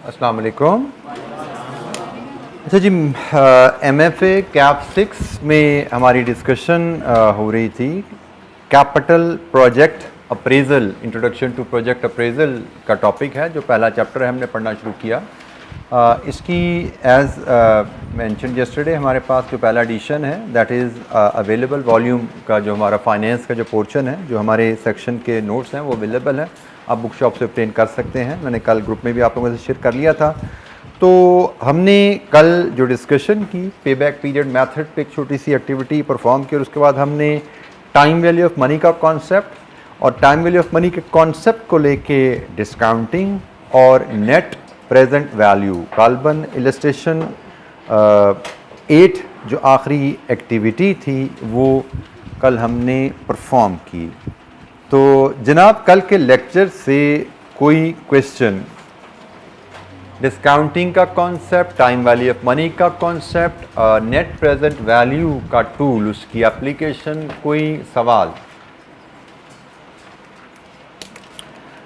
अस्सलाम वालेकुम। अच्छा जी, MFA कैप 6 में हमारी डिस्कशन हो रही थी capital project appraisal, introduction to project appraisal का टॉपिक है, जो पहला चैप्टर है हमने पढ़ना शुरू किया। इसकी एज मेंशन यस्टरडे हमारे पास जो पहला एडिशन है दैट इज़ अवेलेबल वॉल्यूम का, जो हमारा फाइनेंस का जो पोर्शन है, जो हमारे सेक्शन के नोट्स हैं वो अवेलेबल है, आप बुक शॉप से obtain कर सकते हैं। मैंने कल ग्रुप में भी आप लोगों से शेयर कर लिया था। तो हमने कल जो डिस्कशन की पेबैक पीरियड मेथड पे एक छोटी सी एक्टिविटी परफॉर्म की, और उसके बाद हमने टाइम वैल्यू ऑफ मनी का कॉन्सेप्ट और टाइम वैल्यू ऑफ मनी के कॉन्सेप्ट को लेके डिस्काउंटिंग और नेट प्रेजेंट वैल्यू काल्बन इलस्ट्रेशन 8 जो आखिरी एक्टिविटी थी वो कल हमने परफॉर्म की। तो जनाब, कल के लेक्चर से कोई क्वेश्चन डिस्काउंटिंग का concept, time value of money का कॉन्सेप्ट, नेट प्रेजेंट वैल्यू का टूल, उसकी एप्लीकेशन, कोई सवाल?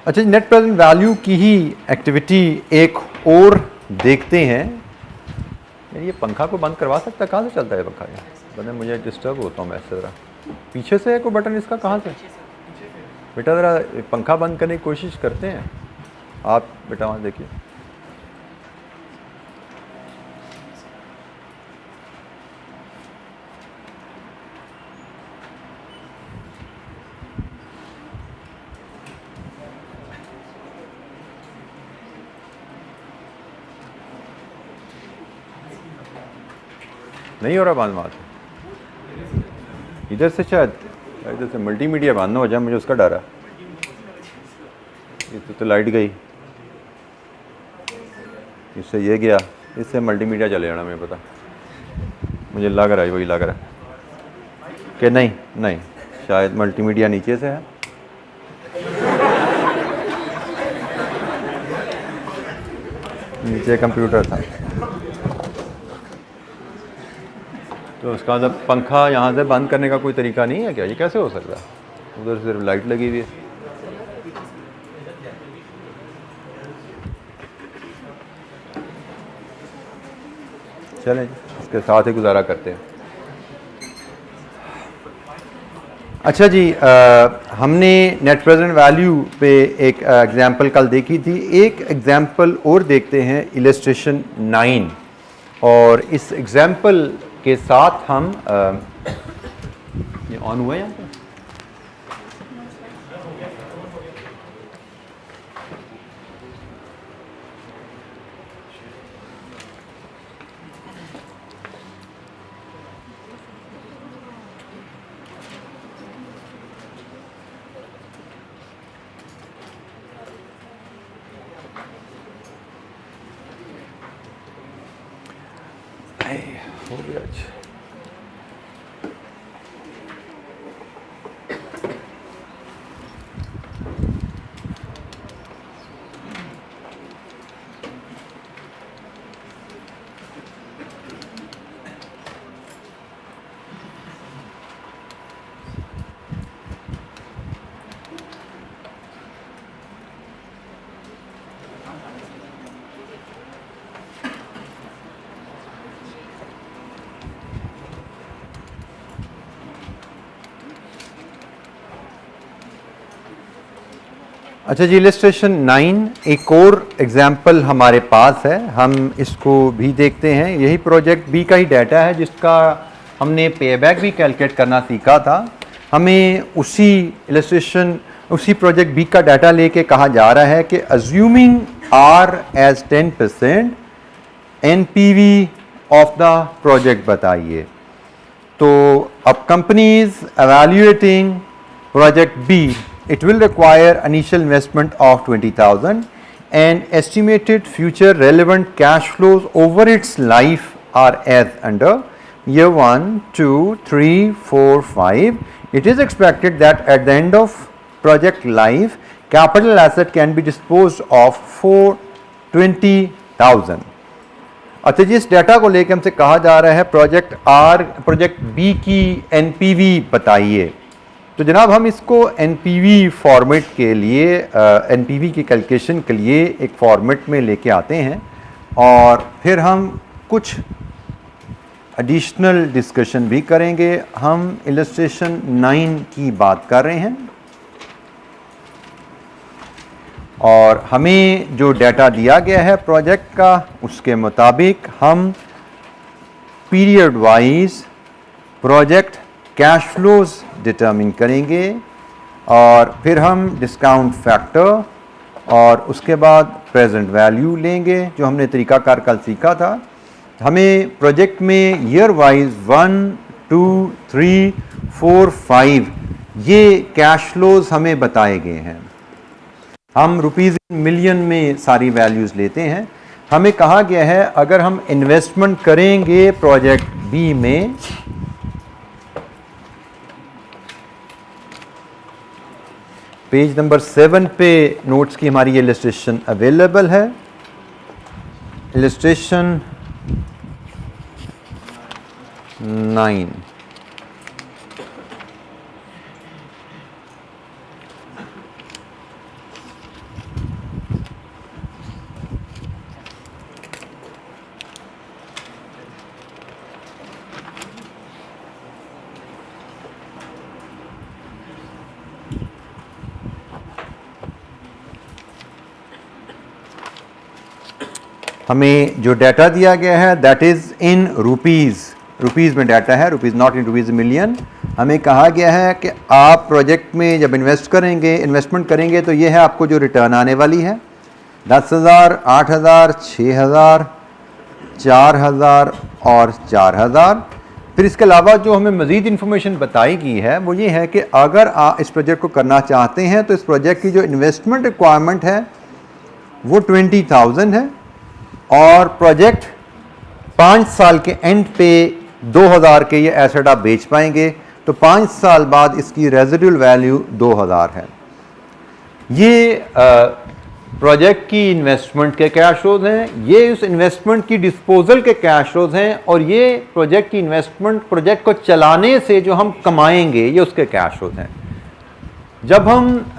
अच्छा, नेट प्रेजेंट वैल्यू की ही एक्टिविटी एक और देखते हैं। ये पंखा को बंद करवा सकता है? कहाँ से चलता है पंखा? बंदे मुझे डिस्टर्ब होता हूँ मैं इससे। ज़रा पीछे से है कोई बटन इसका? कहाँ से बेटा? ज़रा पंखा बंद करने की कोशिश करते हैं आप बेटा, वहाँ देखिए। नहीं हो रहा बंद? मार इधर से, शायद इधर से मल्टीमीडिया बंद ना हो जाए, मुझे उसका डर है। इससे तो लाइट गई, इससे ये गया, इससे मल्टीमीडिया चले जाना। मुझे पता, मुझे लग रहा है, वही लग रहा है कि नहीं, शायद मल्टीमीडिया नीचे से है। नीचे कंप्यूटर था, तो उसका मतलब पंखा यहाँ से बंद करने का कोई तरीका नहीं है क्या? ये कैसे हो सकता है? उधर सिर्फ लाइट लगी हुई है। चलें, इसके साथ ही गुजारा करते हैं। अच्छा जी, हमने नेट प्रेजेंट वैल्यू पे एक एग्जांपल कल देखी थी। एक एग्जांपल और देखते हैं, इलस्ट्रेशन 9, और इस एग्जांपल के साथ हम ये ऑन हुआ है यहाँ पे? हो गया। अच्छा, अच्छा जी, इलस्ट्रेशन 9 एक और एग्जाम्पल हमारे पास है, हम इसको भी देखते हैं। यही प्रोजेक्ट बी का ही डाटा है, जिसका हमने पेबैक भी कैलकुलेट करना सीखा था। हमें उसी इलस्ट्रेशन, उसी प्रोजेक्ट बी का डाटा लेके कहा जा रहा है कि assuming R as 10% NPV of the project बताइए। तो अब company is evaluating project B, it will require initial investment of 20,000 and estimated future relevant cash flows over its life are as under year 1, 2, 3, 4, 5. It is expected that at the end of project life, capital asset can be disposed of for 20,000. अच्छा जी, इस data को लेकर हमसे कहा जा रहा है project B की NPV बताइए। तो जनाब हम इसको एनपीवी फॉर्मेट के लिए एनपीवी की कैलकुलेशन के लिए एक फॉर्मेट में लेके आते हैं और फिर हम कुछ एडिशनल डिस्कशन भी करेंगे। हम इलस्ट्रेशन 9 की बात कर रहे हैं और हमें जो डाटा दिया गया है प्रोजेक्ट का उसके मुताबिक हम period wise project cash flows determine करेंगे और फिर हम डिस्काउंट फैक्टर और उसके बाद प्रेजेंट वैल्यू लेंगे जो हमने तरीकाकार कल सीखा था। हमें प्रोजेक्ट में ईयर वाइज 1, 2, 3, 4, 5 ये कैश फ्लोज हमें बताए गए हैं। हम रुपीज़ मिलियन में सारी वैल्यूज़ लेते हैं। हमें कहा गया है अगर हम इन्वेस्टमेंट करेंगे प्रोजेक्ट बी में पेज नंबर 7 पे नोट्स की हमारी इलस्ट्रेशन अवेलेबल है। इलस्ट्रेशन 9 हमें जो डाटा दिया गया है दैट इज़ इन रुपीज़ में डाटा है, rupees not in rupees million. हमें कहा गया है कि आप प्रोजेक्ट में जब इन्वेस्टमेंट करेंगे तो ये है आपको जो रिटर्न आने वाली है 10,000, 8,000, 6,000, 4,000 और 4,000। फिर इसके अलावा जो हमें मज़ीद इन्फॉर्मेशन बताई गई है वो ये है कि अगर आप इस प्रोजेक्ट को करना चाहते हैं तो इस प्रोजेक्ट की जो इन्वेस्टमेंट रिक्वायरमेंट है वो 20,000 है और प्रोजेक्ट 5 साल के एंड पे 2,000 के ये एसेट आप बेच पाएंगे तो 5 साल बाद इसकी रेजिडुअल वैल्यू 2,000 है। ये प्रोजेक्ट की इन्वेस्टमेंट के कैश फ्लोज हैं, ये उस इन्वेस्टमेंट की डिस्पोजल के कैश फ्लोज हैं और ये प्रोजेक्ट की इन्वेस्टमेंट प्रोजेक्ट को चलाने से जो हम कमाएंगे ये उसके कैश फ्लोज हैं। जब हम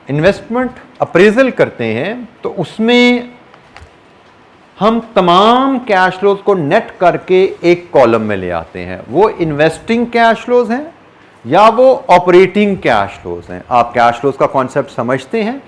इन्वेस्टमेंट अप्रेजल करते हैं तो उसमें हम तमाम कैश फ्लोज को नेट करके एक कॉलम में ले आते हैं। वो इन्वेस्टिंग कैश फ्लोज हैं या वो ऑपरेटिंग कैश फ्लोज हैं। आप कैश फ्लोज का कॉन्सेप्ट समझते हैं।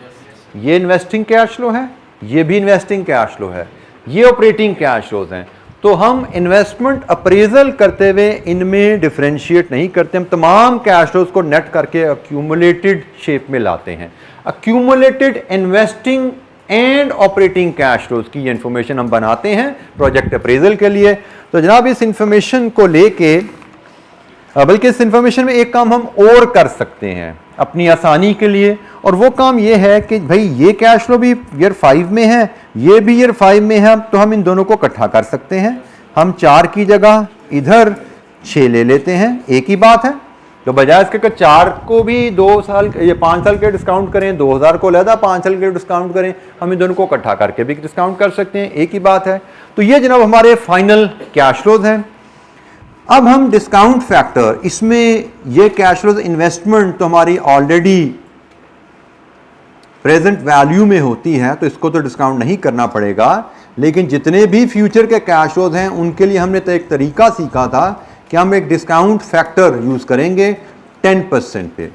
ये इन्वेस्टिंग कैश फ्लो है, ये भी इन्वेस्टिंग कैश फ्लो है, ये ऑपरेटिंग कैश फ्लोज हैं। तो हम इन्वेस्टमेंट अप्रेजल करते हुए इनमें डिफरेंशिएट नहीं करते, हम तमाम कैश फ्लोज को नेट करके अक्यूमुलेटेड शेप में लाते हैं। Accumulated investing and operating cash flows की ये इंफॉर्मेशन हम बनाते हैं प्रोजेक्ट अप्रेजल के लिए। तो जनाब इस इंफॉर्मेशन को लेके बल्कि इस इंफॉर्मेशन में एक काम हम और कर सकते हैं अपनी आसानी के लिए और वो काम ये है कि भाई ये कैश फ्लो भी ईयर 5 में है, ये भी ईयर 5 में है, तो हम इन दोनों को इकट्ठा कर सकते हैं। हम 4 की जगह इधर 6 ले लेते हैं, एक ही बात है। तो बजाय इसके कि 4 को भी 2 साल ये 5 साल के डिस्काउंट करें, 2,000 को लहदा 5 साल के डिस्काउंट करें, हम इन दोनों को इकट्ठा करके भी डिस्काउंट कर सकते हैं, एक ही बात है। तो ये जनाब हमारे फाइनल कैश फ्लोज हैं। अब हम डिस्काउंट फैक्टर, इसमें ये कैश फ्लोज इन्वेस्टमेंट तो हमारी ऑलरेडी प्रेजेंट वैल्यू में होती है तो इसको तो डिस्काउंट नहीं करना पड़ेगा, लेकिन जितने भी फ्यूचर के कैश फ्लोज हैं उनके लिए हमने तो एक तरीका सीखा था कि हम एक डिस्काउंट फैक्टर यूज़ करेंगे 10% पे।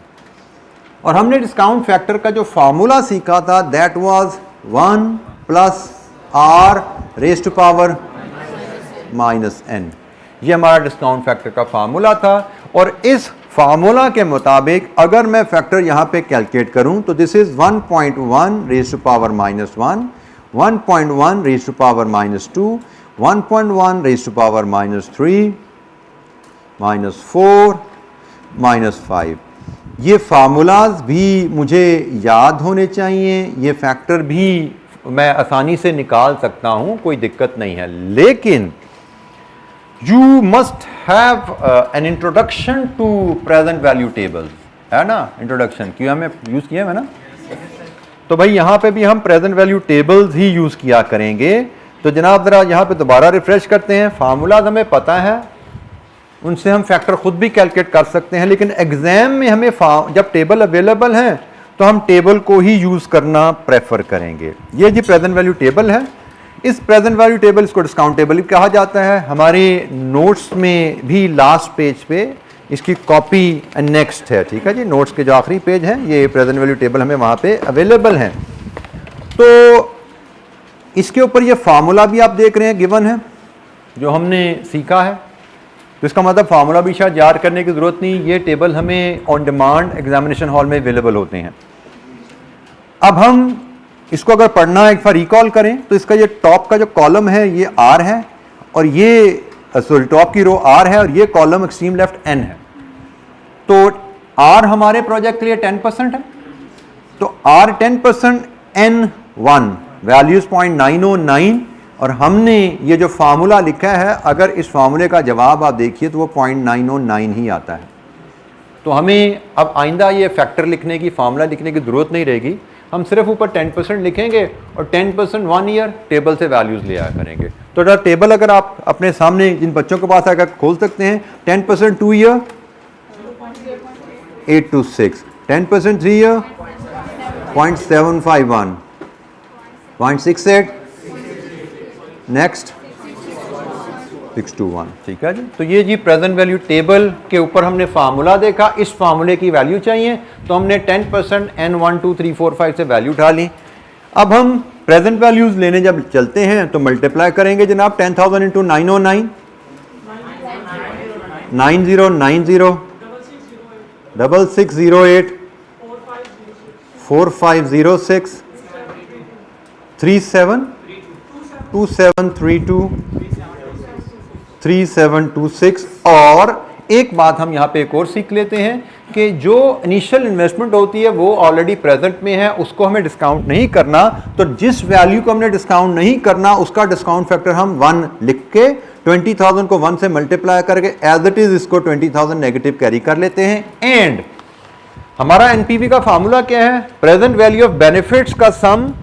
और हमने डिस्काउंट फैक्टर का जो फार्मूला सीखा था that was 1 + r raise to power -n। ये हमारा डिस्काउंट फैक्टर का फार्मूला था और इस फार्मूला के मुताबिक अगर मैं फैक्टर यहाँ पे कैलकुलेट करूँ तो this is 1.1 raise to power -1, 1.1 raise to power -2, 1.1 raise to power -3, -4, -5। ये फार्मूलाज भी मुझे याद होने चाहिए, ये फैक्टर भी मैं आसानी से निकाल सकता हूँ, कोई दिक्कत नहीं है। लेकिन you must have an introduction to present value tables, है ना। इंट्रोडक्शन क्यों हमें यूज़ किया है ना, तो भाई यहाँ पे भी हम प्रेजेंट वैल्यू टेबल्स ही यूज़ किया करेंगे। तो जनाब ज़रा यहाँ पे दोबारा रिफ्रेश करते हैं। फार्मूलाज हमें पता है, उनसे हम फैक्टर खुद भी कैलकुलेट कर सकते हैं, लेकिन एग्जाम में हमें जब टेबल अवेलेबल है तो हम टेबल को ही यूज करना प्रेफर करेंगे। ये जी प्रेजेंट वैल्यू टेबल है। इस प्रेजेंट वैल्यू टेबल, इसको डिस्काउंट टेबल भी कहा जाता है। हमारे नोट्स में भी लास्ट पेज पे इसकी कॉपी नेक्स्ट है, ठीक है जी। नोट्स के जो आखिरी पेज है ये प्रेजेंट वैल्यू टेबल हमें वहां पे अवेलेबल है। तो इसके ऊपर ये फार्मूला भी आप देख रहे हैं गिवन है जो हमने सीखा है। तो इसका मतलब फार्मूला भी शायद याद करने की ज़रूरत नहीं, ये टेबल हमें ऑन डिमांड एग्जामिनेशन हॉल में अवेलेबल होते हैं। अब हम इसको अगर पढ़ना एक बार रिकॉल करें तो इसका ये टॉप का जो कॉलम है ये आर है, और ये सॉरी टॉप की रो आर है, और ये कॉलम एक्सट्रीम लेफ्ट एन है। तो आर हमारे प्रोजेक्ट के लिए 10% है, तो आर 10%, एन 1, वैल्यूज 0.909, और हमने ये जो फार्मूला लिखा है, अगर इस फार्मूले का जवाब आप देखिए तो वो 0.909 ही आता है। तो हमें अब आइंदा ये फैक्टर लिखने की, फार्मूला लिखने की ज़रूरत नहीं रहेगी। हम सिर्फ ऊपर 10% लिखेंगे और 10% 1 ईयर टेबल से वैल्यूज़ ले आया करेंगे। तो टेबल अगर आप अपने सामने जिन बच्चों के पास आकर खोल सकते हैं, 10% 2 ईयर 826, 10% 3 ईयर 0.751, 0.68, नेक्स्ट 621, ठीक है जी। तो ये जी प्रेजेंट वैल्यू टेबल के ऊपर हमने फार्मूला देखा। इस फार्मूले की वैल्यू चाहिए तो हमने 10% n 1 2 3 4 5 से वैल्यू उठा ली। अब हम प्रेजेंट वैल्यूज लेने जब चलते हैं तो मल्टीप्लाई करेंगे जनाब। 10,000 इंटू 909, 9090, 6608, 4506, 372732, 3726। और एक बात हम यहाँ पे एक और सीख लेते हैं कि जो इनिशियल इन्वेस्टमेंट होती है वो ऑलरेडी प्रेजेंट में है, उसको हमें डिस्काउंट नहीं करना। तो जिस वैल्यू को हमने डिस्काउंट नहीं करना उसका डिस्काउंट फैक्टर हम 1 लिख के 20,000 को 1 से मल्टीप्लाई करके एज इट इज इसको 20,000 नेगेटिव कैरी कर लेते हैं। एंड हमारा एनपीवी का फार्मूला क्या है? प्रेजेंट वैल्यू ऑफ बेनिफिट्स का sum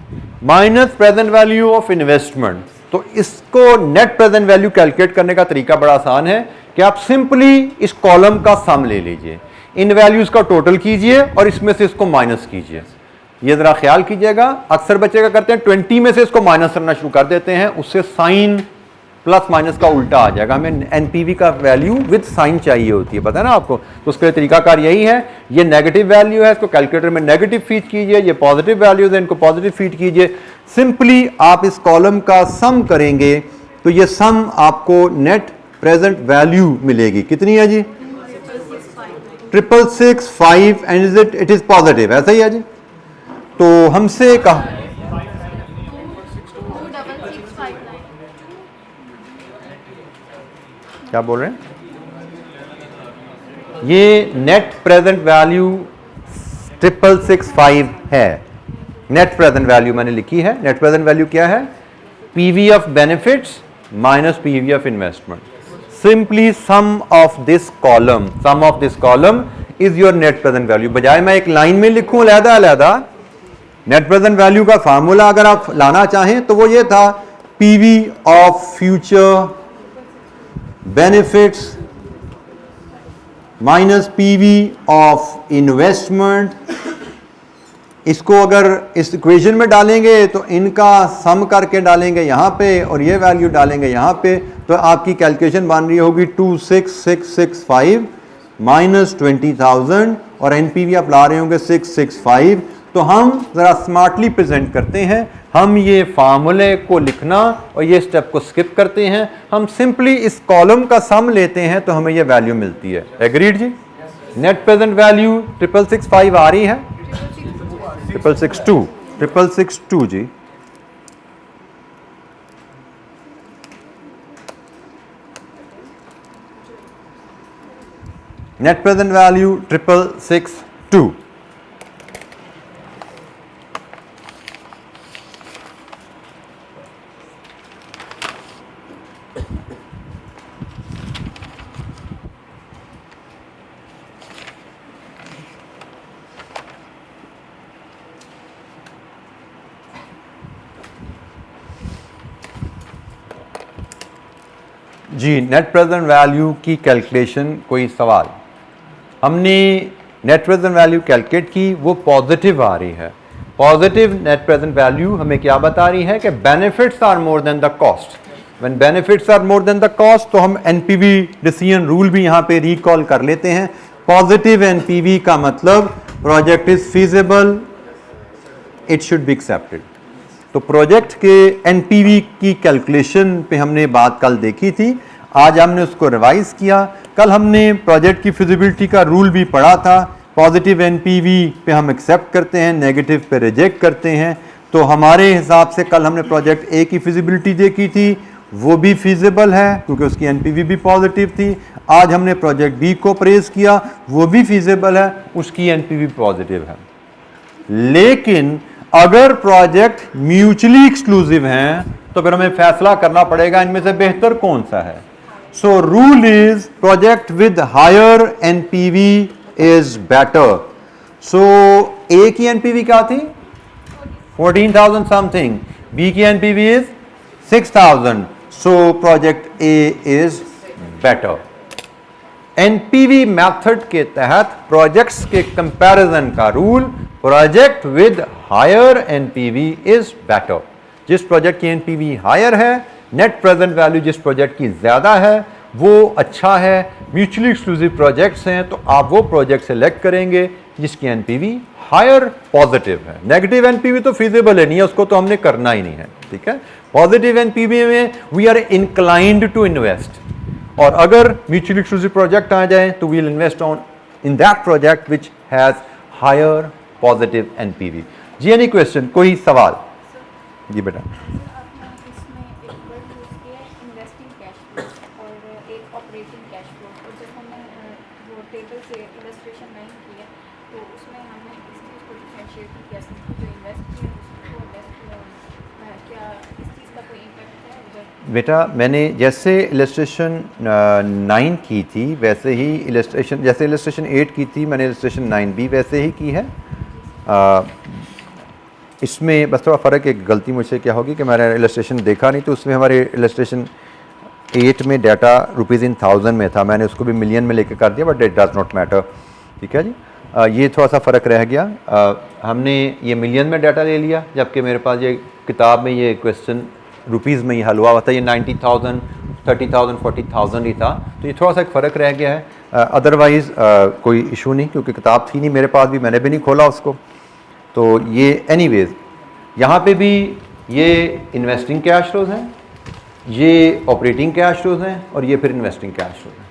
minus present value of investment. तो इसको नेट प्रेजेंट वैल्यू कैलकुलेट करने का तरीका बड़ा आसान है कि आप सिंपली इस कॉलम का सम ले लीजिए, इन वैल्यूज का टोटल कीजिए और इसमें से इसको माइनस कीजिए। ये जरा ख्याल कीजिएगा, अक्सर बच्चे क्या करते हैं 20 में से इसको माइनस करना शुरू कर देते हैं, उससे साइन प्लस माइनस का उल्टा आ जाएगा। हमें एनपीवी का वैल्यू विद साइन चाहिए होती है, पता है ना आपको। तो उसके लिए तरीकाकार यही है, ये नेगेटिव वैल्यू है, इसको कैलकुलेटर में नेगेटिव फीड कीजिए, ये पॉजिटिव वैल्यू है इनको पॉजिटिव फीड कीजिए। सिंपली आप इस कॉलम का सम करेंगे तो ये सम आपको नेट प्रेजेंट वैल्यू मिलेगी। कितनी है जी? 6665 एंड इट इज पॉजिटिव, ऐसा ही है जी। तो हमसे कहा क्या बोल रहे हैं? ये नेट प्रेजेंट वैल्यू 6665 है। नेट प्रेजेंट वैल्यू मैंने लिखी है। नेट प्रेजेंट वैल्यू क्या है? PV of benefits minus PV of investment. Simply some of this column is your net present value. बजाय मैं एक लाइन में लिखूं अलहदा अलहदा, नेट प्रेजेंट वैल्यू का फार्मूला अगर आप लाना चाहें तो वो ये था, PV of future benefits minus PV of investment. इसको अगर इस इक्वेशन में डालेंगे तो इनका सम करके डालेंगे यहां पे और ये वैल्यू डालेंगे यहां पे, तो आपकी कैलकुलेशन बन रही होगी 26665 माइनस 20,000 और एनपीवी आप ला रहे होंगे 665। तो हम जरा स्मार्टली प्रेजेंट करते हैं, हम ये फार्मूले को लिखना और ये स्टेप को स्किप करते हैं। हम सिंपली इस कॉलम का सम लेते हैं तो हमें ये वैल्यू मिलती है। एग्रीड जी? नेट प्रेजेंट वैल्यू 6665 आ रही है, 662 जी। Net present value 662। जी, नेट प्रेजेंट वैल्यू की कैलकुलेशन, कोई सवाल? हमने नेट प्रेजेंट वैल्यू कैलकुलेट की, वो पॉजिटिव आ रही है। पॉजिटिव नेट प्रेजेंट वैल्यू हमें क्या बता रही है कि benefits are more than the cost. When benefits are more than the cost, तो हम एनपीवी डिसीजन रूल भी यहां पे रिकॉल कर लेते हैं। पॉजिटिव एनपीवी का मतलब project is feasible, it should be accepted. तो प्रोजेक्ट के एनपीवी की कैलकुलेशन पे हमने बात कल देखी थी, आज हमने उसको रिवाइज किया। कल हमने प्रोजेक्ट की फिजिबिलिटी का रूल भी पढ़ा था। पॉजिटिव एनपीवी पे हम एक्सेप्ट करते हैं, नेगेटिव पे रिजेक्ट करते हैं। तो हमारे हिसाब से कल हमने प्रोजेक्ट ए की फिजिबिलिटी देखी थी, वो भी फिजिबल है क्योंकि उसकी एनपीवी भी पॉजिटिव थी। आज हमने प्रोजेक्ट बी को प्रेज किया, वो भी फिजिबल है, उसकी एनपीवी पॉजिटिव है। लेकिन अगर प्रोजेक्ट म्यूचुअली एक्सक्लूसिव हैं तो फिर हमें फैसला करना पड़ेगा इनमें से बेहतर कौन सा है। So rule is project with higher NPV is better. So A की एनपीवी क्या थी? 14,000 समथिंग, बी की NPV is 6,000। So project A is better. NPV method के तहत प्रोजेक्ट्स के कंपैरिजन का rule, project with higher NPV is better. जिस project की एनपीवी हायर है, नेट प्रेजेंट वैल्यू जिस प्रोजेक्ट की ज्यादा है, वो अच्छा है। म्यूचुअली एक्सक्लूसिव प्रोजेक्ट्स हैं तो आप वो प्रोजेक्ट सेलेक्ट करेंगे जिसकी एनपीवी हायर पॉजिटिव है। नेगेटिव एनपीवी तो फिजिबल है नहीं है, उसको तो हमने करना ही नहीं है, ठीक है। पॉजिटिव एनपीवी में we are inclined to invest, और अगर म्यूचुअली एक्सक्लूसिव प्रोजेक्ट आ जाए तो we'll invest on in that project which has higher positive NPV. जी, एनी क्वेश्चन, कोई सवाल? जी बेटा। बेटा मैंने जैसे इलस्ट्रेशन 9 की थी वैसे ही इलस्ट्रेशन, जैसे इलस्ट्रेशन 8 की थी मैंने इलस्ट्रेशन 9 भी वैसे ही की है। इसमें बस थोड़ा फ़र्क, एक गलती मुझसे क्या होगी कि मैंने इलस्ट्रेशन देखा नहीं, तो उसमें हमारे इलस्ट्रेशन 8 में डाटा रुपीज़ इन 1000 में था, मैंने उसको भी मिलियन में लेके कर दिया, but it does not matter, ठीक है जी। ये थोड़ा सा फ़र्क रह गया। हमने ये मिलियन में डाटा ले लिया, जबकि मेरे पास ये किताब में ये क्वेश्चन रुपीज़ में ही हल हुआ था। ये 90,000, 30,000, 40,000 ही था, तो ये थोड़ा सा एक फ़र्क रह गया है। अदरवाइज़ कोई इशू नहीं, क्योंकि किताब थी नहीं मेरे पास भी, मैंने भी नहीं खोला उसको। तो ये एनीवेज यहाँ पे भी ये इन्वेस्टिंग कैश फ्लोज हैं, ये ऑपरेटिंग कैश फ्लोज हैं, और ये फिर इन्वेस्टिंग कैश फ्लोज हैं।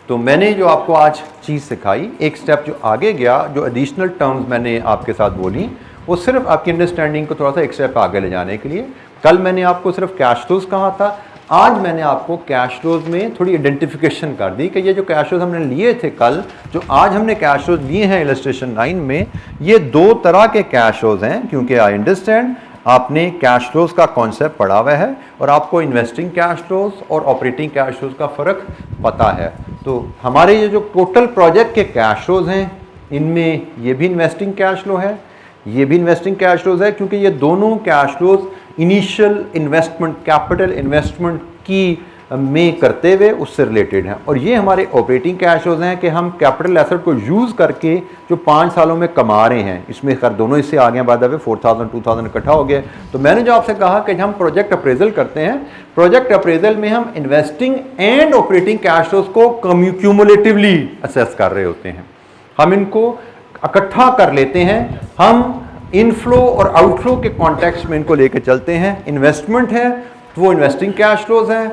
तो मैंने जो आपको आज चीज़ सिखाई, एक स्टेप जो आगे गया, जो एडिशनल टर्म्स मैंने आपके साथ बोली, वो सिर्फ आपकी अंडरस्टैंडिंग को थोड़ा सा एक स्टेप आगे ले जाने के लिए। कल मैंने आपको सिर्फ कैश फ्लोज कहा था, आज मैंने आपको कैश फ्लोज में थोड़ी आइडेंटिफिकेशन कर दी कि ये जो कैश फ्लोज हमने लिए थे कल, जो आज हमने कैश फ्लोज लिए हैं इलस्ट्रेशन 9 में, ये दो तरह के कैश फ्लोज हैं। क्योंकि आई अंडरस्टैंड आपने कैश फ्लोज का कॉन्सेप्ट पढ़ा हुआ है और आपको इन्वेस्टिंग कैश फ्लोज और ऑपरेटिंग कैश फ्लोज का फ़र्क पता है। तो हमारे ये जो टोटल प्रोजेक्ट के कैश फ्लोज हैं, इनमें ये भी इन्वेस्टिंग कैश फ्लो है, ये भी इन्वेस्टिंग कैश फ्लोज है, क्योंकि ये दोनों cash flows initial investment, capital investment की में करते हुए उससे रिलेटेड हैं। और ये हमारे ऑपरेटिंग कैश फ्लोज हैं कि हम कैपिटल एसेट को यूज़ करके जो 5 सालों में कमा रहे हैं। इसमें खैर दोनों इससे आ गए, बाद में 4,000 2,000 इकट्ठा हो गया। तो मैंने जो आपसे कहा कि हम प्रोजेक्ट अप्रेजल करते हैं, प्रोजेक्ट अप्रेजल में हम investing and operating cash flows को क्यूमुलेटिवली असेस कर रहे होते हैं। हम इनको इकट्ठा कर लेते हैं, हम इनफ्लो और आउटफ्लो के कॉन्टेक्स्ट में इनको लेके चलते हैं। इन्वेस्टमेंट है तो वो इन्वेस्टिंग कैश फ्लोज है,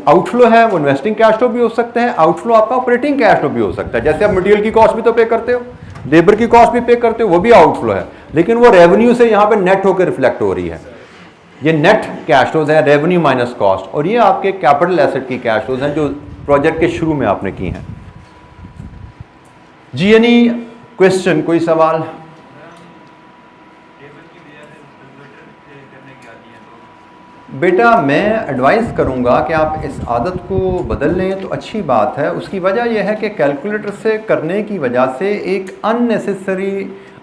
आउटफ्लो है वो इन्वेस्टिंग कैश फ्लो भी हो सकते हैं, आउटफ्लो आपका ऑपरेटिंग कैश फ्लो भी हो सकता है। जैसे आप मटेरियल की कॉस्ट भी तो पे करते हो, लेबर की कॉस्ट भी पे करते हो, वो भी आउटफ्लो है, लेकिन वो रेवेन्यू से यहाँ पे नेट होकर रिफ्लेक्ट हो रही है। ये नेट कैश फ्लोज है, रेवेन्यू माइनस कॉस्ट, और ये आपके कैपिटल एसेट की कैश फ्लोज हैं जो प्रोजेक्ट के शुरू में आपने की हैं। जी, यानी क्वेश्चन, कोई सवाल? बेटा मैं एडवाइस करूंगा कि आप इस आदत को बदल लें तो अच्छी बात है। उसकी वजह यह है कि कैलकुलेटर से करने की वजह से एक अननेसेसरी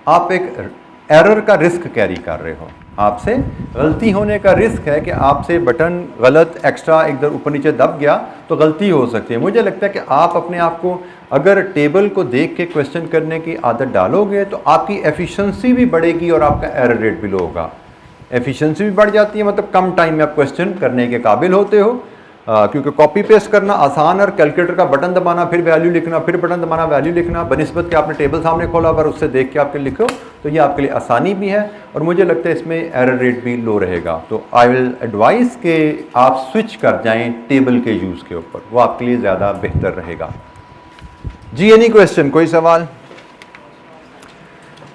आप एक एरर का रिस्क कैरी कर रहे हो, आपसे गलती होने का रिस्क है कि आपसे बटन गलत एक्स्ट्रा इधर ऊपर नीचे दब गया तो गलती हो सकती है। मुझे लगता है कि आप अपने आप को अगर टेबल को देख के क्वेश्चन करने की आदत डालोगे तो आपकी एफिशिएंसी भी बढ़ेगी और आपका एरर रेट भी लो होगा। एफिशिएंसी भी बढ़ जाती है, मतलब कम टाइम में आप क्वेश्चन करने के काबिल होते हो, क्योंकि कॉपी पेस्ट करना आसान और कैलकुलेटर का बटन दबाना फिर वैल्यू लिखना फिर बटन दबाना वैल्यू लिखना बनिस्बत के आपने टेबल सामने खोला पर उससे देख के आपके लिखो तो ये आपके लिए आसानी भी है और मुझे लगता है इसमें एरर रेट भी लो रहेगा। तो आई विल एडवाइस के आप स्विच कर जाएं टेबल के यूज़ के ऊपर, वो आपके लिए ज़्यादा बेहतर रहेगा। जी एनी क्वेश्चन, कोई सवाल?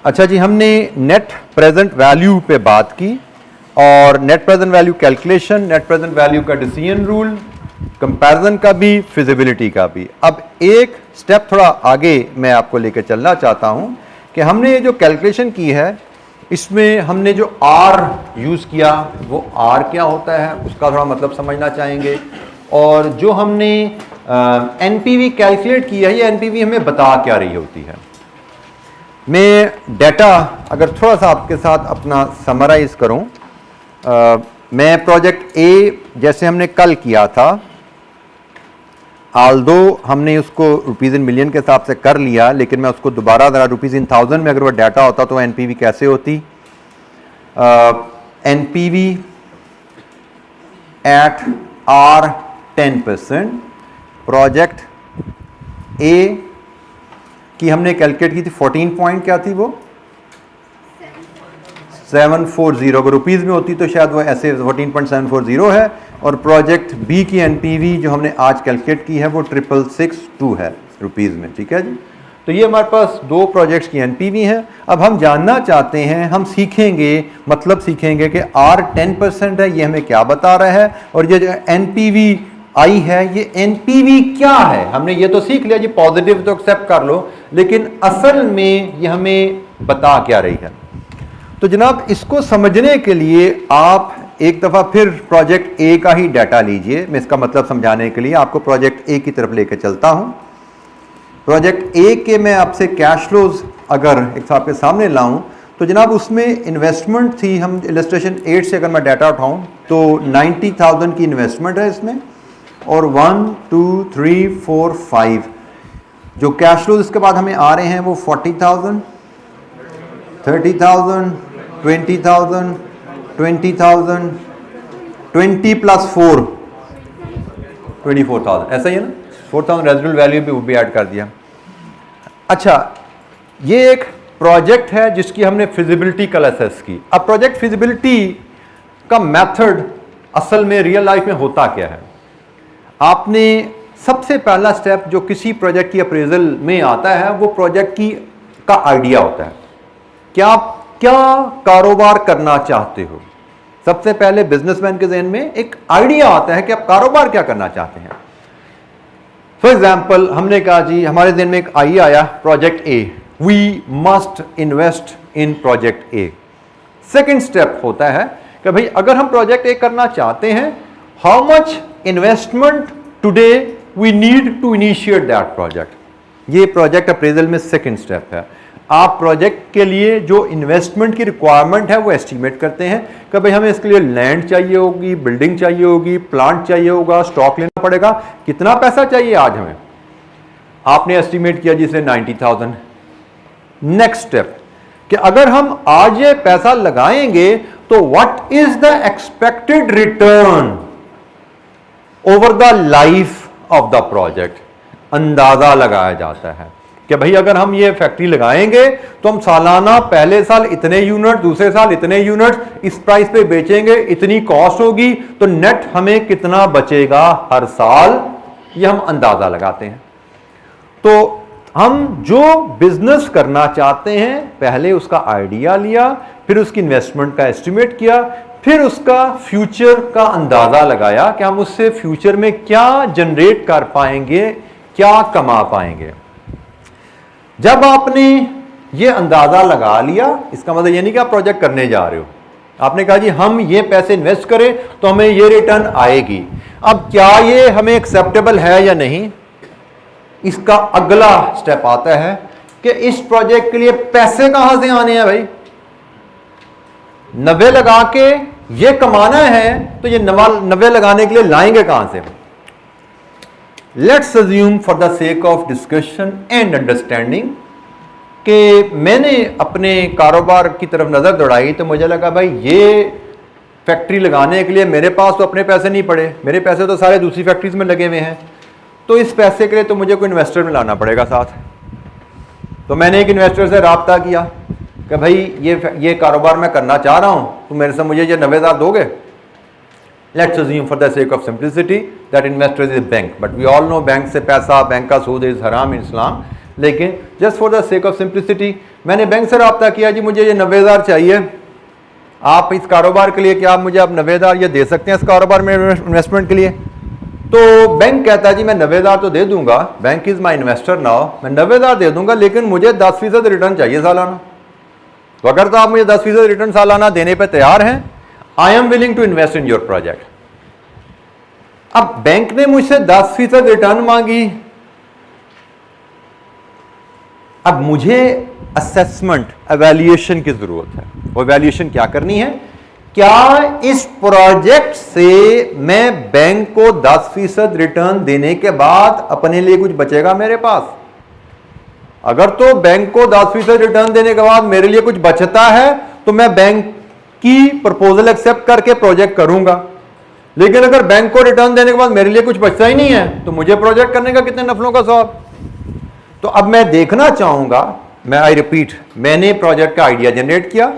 अच्छा जी, हमने नेट प्रेजेंट वैल्यू पे बात की और net present value calculation, net present value का डिसीजन रूल, कंपैरिजन का भी, फिजिबिलिटी का भी। अब एक स्टेप थोड़ा आगे मैं आपको लेकर चलना चाहता हूं कि हमने ये जो कैलकुलेशन की है इसमें हमने जो आर यूज़ किया वो आर क्या होता है उसका थोड़ा मतलब समझना चाहेंगे, और जो हमने एनपीवी कैलकुलेट किया है ये एनपीवी हमें बता क्या रही होती है। मैं डाटा अगर थोड़ा सा आपके साथ अपना समराइज करूं, मैं प्रोजेक्ट ए जैसे हमने कल किया था, आल्दो हमने उसको रुपीज़ इन मिलियन के हिसाब से कर लिया, लेकिन मैं उसको दोबारा ज़रा रुपीज़ इन थाउजेंड में अगर वो डाटा होता तो एनपीवी कैसे होती? NPV at R 10%, project A की हमने कैलकुलेट की थी 14 पॉइंट क्या थी वो 740, अगर रुपीज़ में होती तो शायद वो ऐसे 14.740 है, और प्रोजेक्ट बी की एनपीवी जो हमने आज कैलकुलेट की है वो 6662 है रुपीज़ में। ठीक है जी, तो ये हमारे पास दो प्रोजेक्ट्स की एनपीवी हैं। अब हम जानना चाहते हैं, हम सीखेंगे मतलब सीखेंगे कि आर 10% है, ये हमें क्या बता रहा है, और ये जो एनपीवी आई है ये एनपीवी क्या है। हमने ये तो सीख लिया जी, पॉजिटिव तो एक्सेप्ट कर लो, लेकिन असल में ये हमें बता क्या रही है। तो जनाब इसको समझने के लिए आप एक दफ़ा फिर प्रोजेक्ट ए का ही डाटा लीजिए। मैं इसका मतलब समझाने के लिए आपको प्रोजेक्ट ए की तरफ लेकर चलता हूं। प्रोजेक्ट ए के मैं आपसे कैश फ्लोज अगर एक आपके सामने लाऊं तो जनाब उसमें इन्वेस्टमेंट थी, हम इलस्ट्रेशन 8 से अगर मैं डाटा उठाऊं तो 90,000 की इन्वेस्टमेंट है इसमें, और 1 2 3 4 5 जो कैश फ्लोज इसके बाद हमें आ रहे हैं वो 40,000 30,000 20,000 20,000 20 प्लस 4 24,000, ऐसा ही है ना, 4,000 रेजिडुअल वैल्यू भी वो भी ऐड कर दिया। अच्छा, ये एक प्रोजेक्ट है जिसकी हमने फिजिबिलिटी कल असेस की। अब प्रोजेक्ट फिजिबिलिटी का मेथड असल में रियल लाइफ में होता क्या है? आपने सबसे पहला स्टेप जो किसी प्रोजेक्ट की अप्रेजल में आता है वो प्रोजेक्ट की का आइडिया होता है कि आप क्या कारोबार करना चाहते हो। सबसे पहले बिजनेसमैन के जहन में एक आइडिया आता है कि आप कारोबार क्या करना चाहते हैं। फॉर एग्जाम्पल हमने कहा जी, हमारे जहन में एक आइडिया आया project A, we must invest in project A. Second step होता है कि भाई अगर हम प्रोजेक्ट ए करना चाहते हैं, how much investment today we need to initiate that project. ये प्रोजेक्ट अप्रेजल में सेकेंड स्टेप है। आप प्रोजेक्ट के लिए जो इन्वेस्टमेंट की रिक्वायरमेंट है वो एस्टिमेट करते हैं कि भाई हमें इसके लिए लैंड चाहिए होगी, बिल्डिंग चाहिए होगी, प्लांट चाहिए होगा, स्टॉक लेना पड़ेगा, कितना पैसा चाहिए आज हमें। आपने एस्टिमेट किया जिसे 90,000। नेक्स्ट स्टेप कि अगर हम आज ये पैसा लगाएंगे तो what is the expected return over the life of the project. अंदाजा लगाया जाता है कि भाई अगर हम ये फैक्ट्री लगाएंगे तो हम सालाना पहले साल इतने यूनिट, दूसरे साल इतने यूनिट, इस प्राइस पे बेचेंगे, इतनी कॉस्ट होगी, तो नेट हमें कितना बचेगा हर साल, ये हम अंदाजा लगाते हैं। तो हम जो बिजनेस करना चाहते हैं पहले उसका आइडिया लिया, फिर उसकी इन्वेस्टमेंट का एस्टिमेट किया, फिर उसका फ्यूचर का अंदाजा लगाया कि हम उससे फ्यूचर में क्या जनरेट कर पाएंगे, क्या कमा पाएंगे। जब आपने ये अंदाजा लगा लिया, इसका मतलब ये नहीं कि आप प्रोजेक्ट करने जा रहे हो, आपने कहा जी हम ये पैसे इन्वेस्ट करें तो हमें ये रिटर्न आएगी। अब क्या ये हमें एक्सेप्टेबल है या नहीं, इसका अगला स्टेप आता है कि इस प्रोजेक्ट के लिए पैसे कहां से आने हैं भाई। 90 लगा के ये कमाना है, तो ये 90 लगाने के लिए लाएंगे कहां से? Let's assume for the sake of discussion and understanding कि मैंने अपने कारोबार की तरफ नजर दौड़ाई, तो मुझे लगा भाई ये फैक्ट्री लगाने के लिए मेरे पास तो अपने पैसे नहीं पड़े, मेरे पैसे तो सारे दूसरी फैक्ट्रीज में लगे हुए हैं, तो इस पैसे के लिए तो मुझे कोई इन्वेस्टर में लाना पड़ेगा साथ। तो मैंने एक इन्वेस्टर से रब्ता किया कि भाई ये कारोबार मैं करना चाह रहा हूं, तो मेरे से मुझे ये 90,000 दोगे? Let's assume for the sake of simplicity that investor is bank, but we all know bank से पैसा, बैंक का सूद इज हराम इन इस्लाम, लेकिन just for the sake of simplicity मैंने बैंक से रब्ता किया, जी मुझे ये 90,000 चाहिए, आप इस कारोबार के लिए क्या आप मुझे 90,000 ये दे सकते हैं इस कारोबार में इन्वेस्टमेंट के लिए? तो बैंक कहता है जी मैं 90,000 तो दे दूंगा, bank is my investor now, मैं 90,000 दे दूंगा, लेकिन मुझे 10% रिटर्न चाहिए सालाना। तो अगर तो आप मुझे 10% रिटर्न सालाना देने पर तैयार हैं, I am willing to invest in your project. अब बैंक ने मुझसे 10% रिटर्न मांगी, अब मुझे असेसमेंट एवेल्युएशन की जरूरत है। वो एवेल्युएशन क्या करनी है? क्या इस प्रोजेक्ट से मैं बैंक को 10% रिटर्न देने के बाद अपने लिए कुछ बचेगा मेरे पास? अगर तो बैंक को 10% रिटर्न देने के बाद मेरे लिए कुछ बचता है तो मैं बैंक की प्रपोजल एक्सेप्ट करके प्रोजेक्ट करूंगा, लेकिन अगर बैंक को रिटर्न देने के बाद मेरे लिए कुछ बचता ही नहीं है तो मुझे प्रोजेक्ट करने का कितने नफलों का सवाब। तो अब मैं देखना चाहूंगा, मैं आई रिपीट, मैंने प्रोजेक्ट का आइडिया जनरेट किया,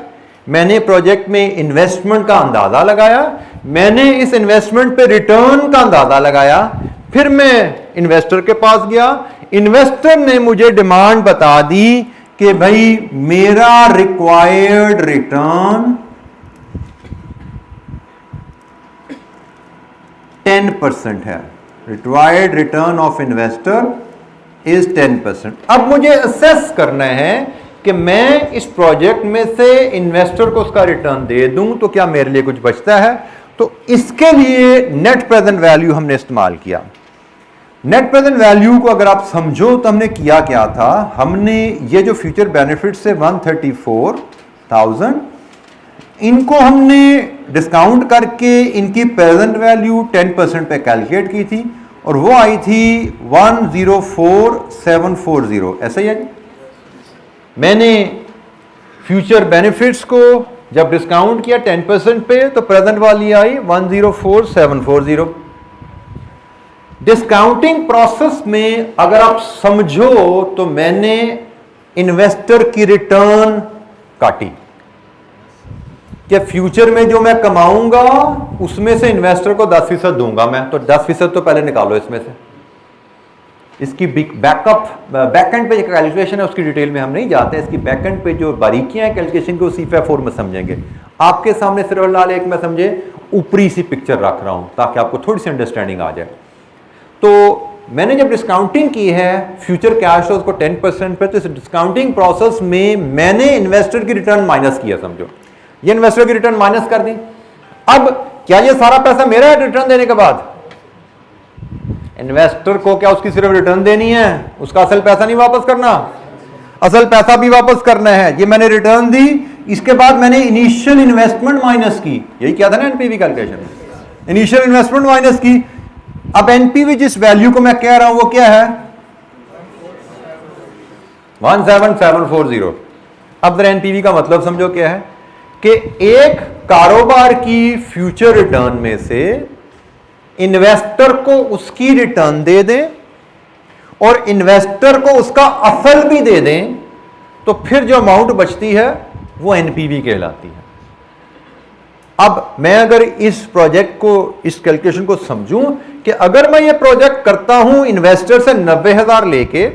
मैंने प्रोजेक्ट में इन्वेस्टमेंट का अंदाजा लगाया, मैंने इस इन्वेस्टमेंट पे रिटर्न का अंदाजा लगाया, फिर मैं इन्वेस्टर के पास गया, इन्वेस्टर ने मुझे डिमांड बता दी कि भाई मेरा रिक्वायर्ड रिटर्न 10% है, required return of investor is 10%। अब मुझे असेस करना है कि मैं इस प्रोजेक्ट में से इन्वेस्टर को उसका रिटर्न दे दूं तो क्या मेरे लिए कुछ बचता है। तो इसके लिए नेट प्रेजेंट वैल्यू हमने इस्तेमाल किया। नेट प्रेजेंट वैल्यू को अगर आप समझो तो हमने किया क्या था, हमने ये जो फ्यूचर बेनिफिट्स है 134,000, इनको हमने डिस्काउंट करके इनकी प्रेजेंट वैल्यू 10% पे कैलकुलेट की थी और वो आई थी 104,740। ऐसा ही है जी। मैंने फ्यूचर बेनिफिट्स को जब डिस्काउंट किया 10% पे तो प्रेजेंट वाली आई 104,740। डिस्काउंटिंग प्रोसेस में अगर आप समझो तो मैंने इन्वेस्टर की रिटर्न काटी कि फ्यूचर में जो मैं कमाऊंगा उसमें से इन्वेस्टर को 10% दूंगा मैं, तो 10% तो पहले निकालो इसमें से। इसकी बैकएंड पे जो कैलकुलेशन है उसकी डिटेल में हम नहीं जाते, इसकी बैकएंड पे जो बारीकियां हैं कैलकुलेशन को C5 में समझेंगे। आपके सामने सिर्फ लाल एक मैं समझे ऊपरी सी पिक्चर रख रहा हूं ताकि आपको थोड़ी सी अंडरस्टैंडिंग आ जाए। तो मैंने जब डिस्काउंटिंग की है फ्यूचर कैश उसको 10% पे, तो इस डिस्काउंटिंग प्रोसेस में मैंने इन्वेस्टर की रिटर्न माइनस किया, समझो ये इन्वेस्टर की रिटर्न माइनस कर दी। अब क्या ये सारा पैसा मेरा है रिटर्न देने के बाद? इन्वेस्टर को क्या उसकी सिर्फ रिटर्न देनी है, उसका असल पैसा नहीं वापस करना? असल पैसा भी वापस करना है। ये मैंने रिटर्न दी, इसके बाद मैंने इनिशियल इन्वेस्टमेंट माइनस की, यही क्या था ना NPV calculation, initial investment minus की। अब एनपीवी जिस वैल्यू को मैं कह रहा हूं वो क्या है 17740। अब जरा एनपीवी का मतलब समझो क्या है कि एक कारोबार की फ्यूचर रिटर्न में से इन्वेस्टर को उसकी रिटर्न दे दें और इन्वेस्टर को उसका असल भी दे दें तो फिर जो अमाउंट बचती है वो एनपीवी कहलाती है। अब मैं अगर इस प्रोजेक्ट को, इस कैलकुलेशन को समझूं कि अगर मैं ये प्रोजेक्ट करता हूं इन्वेस्टर से 90,000 लेके,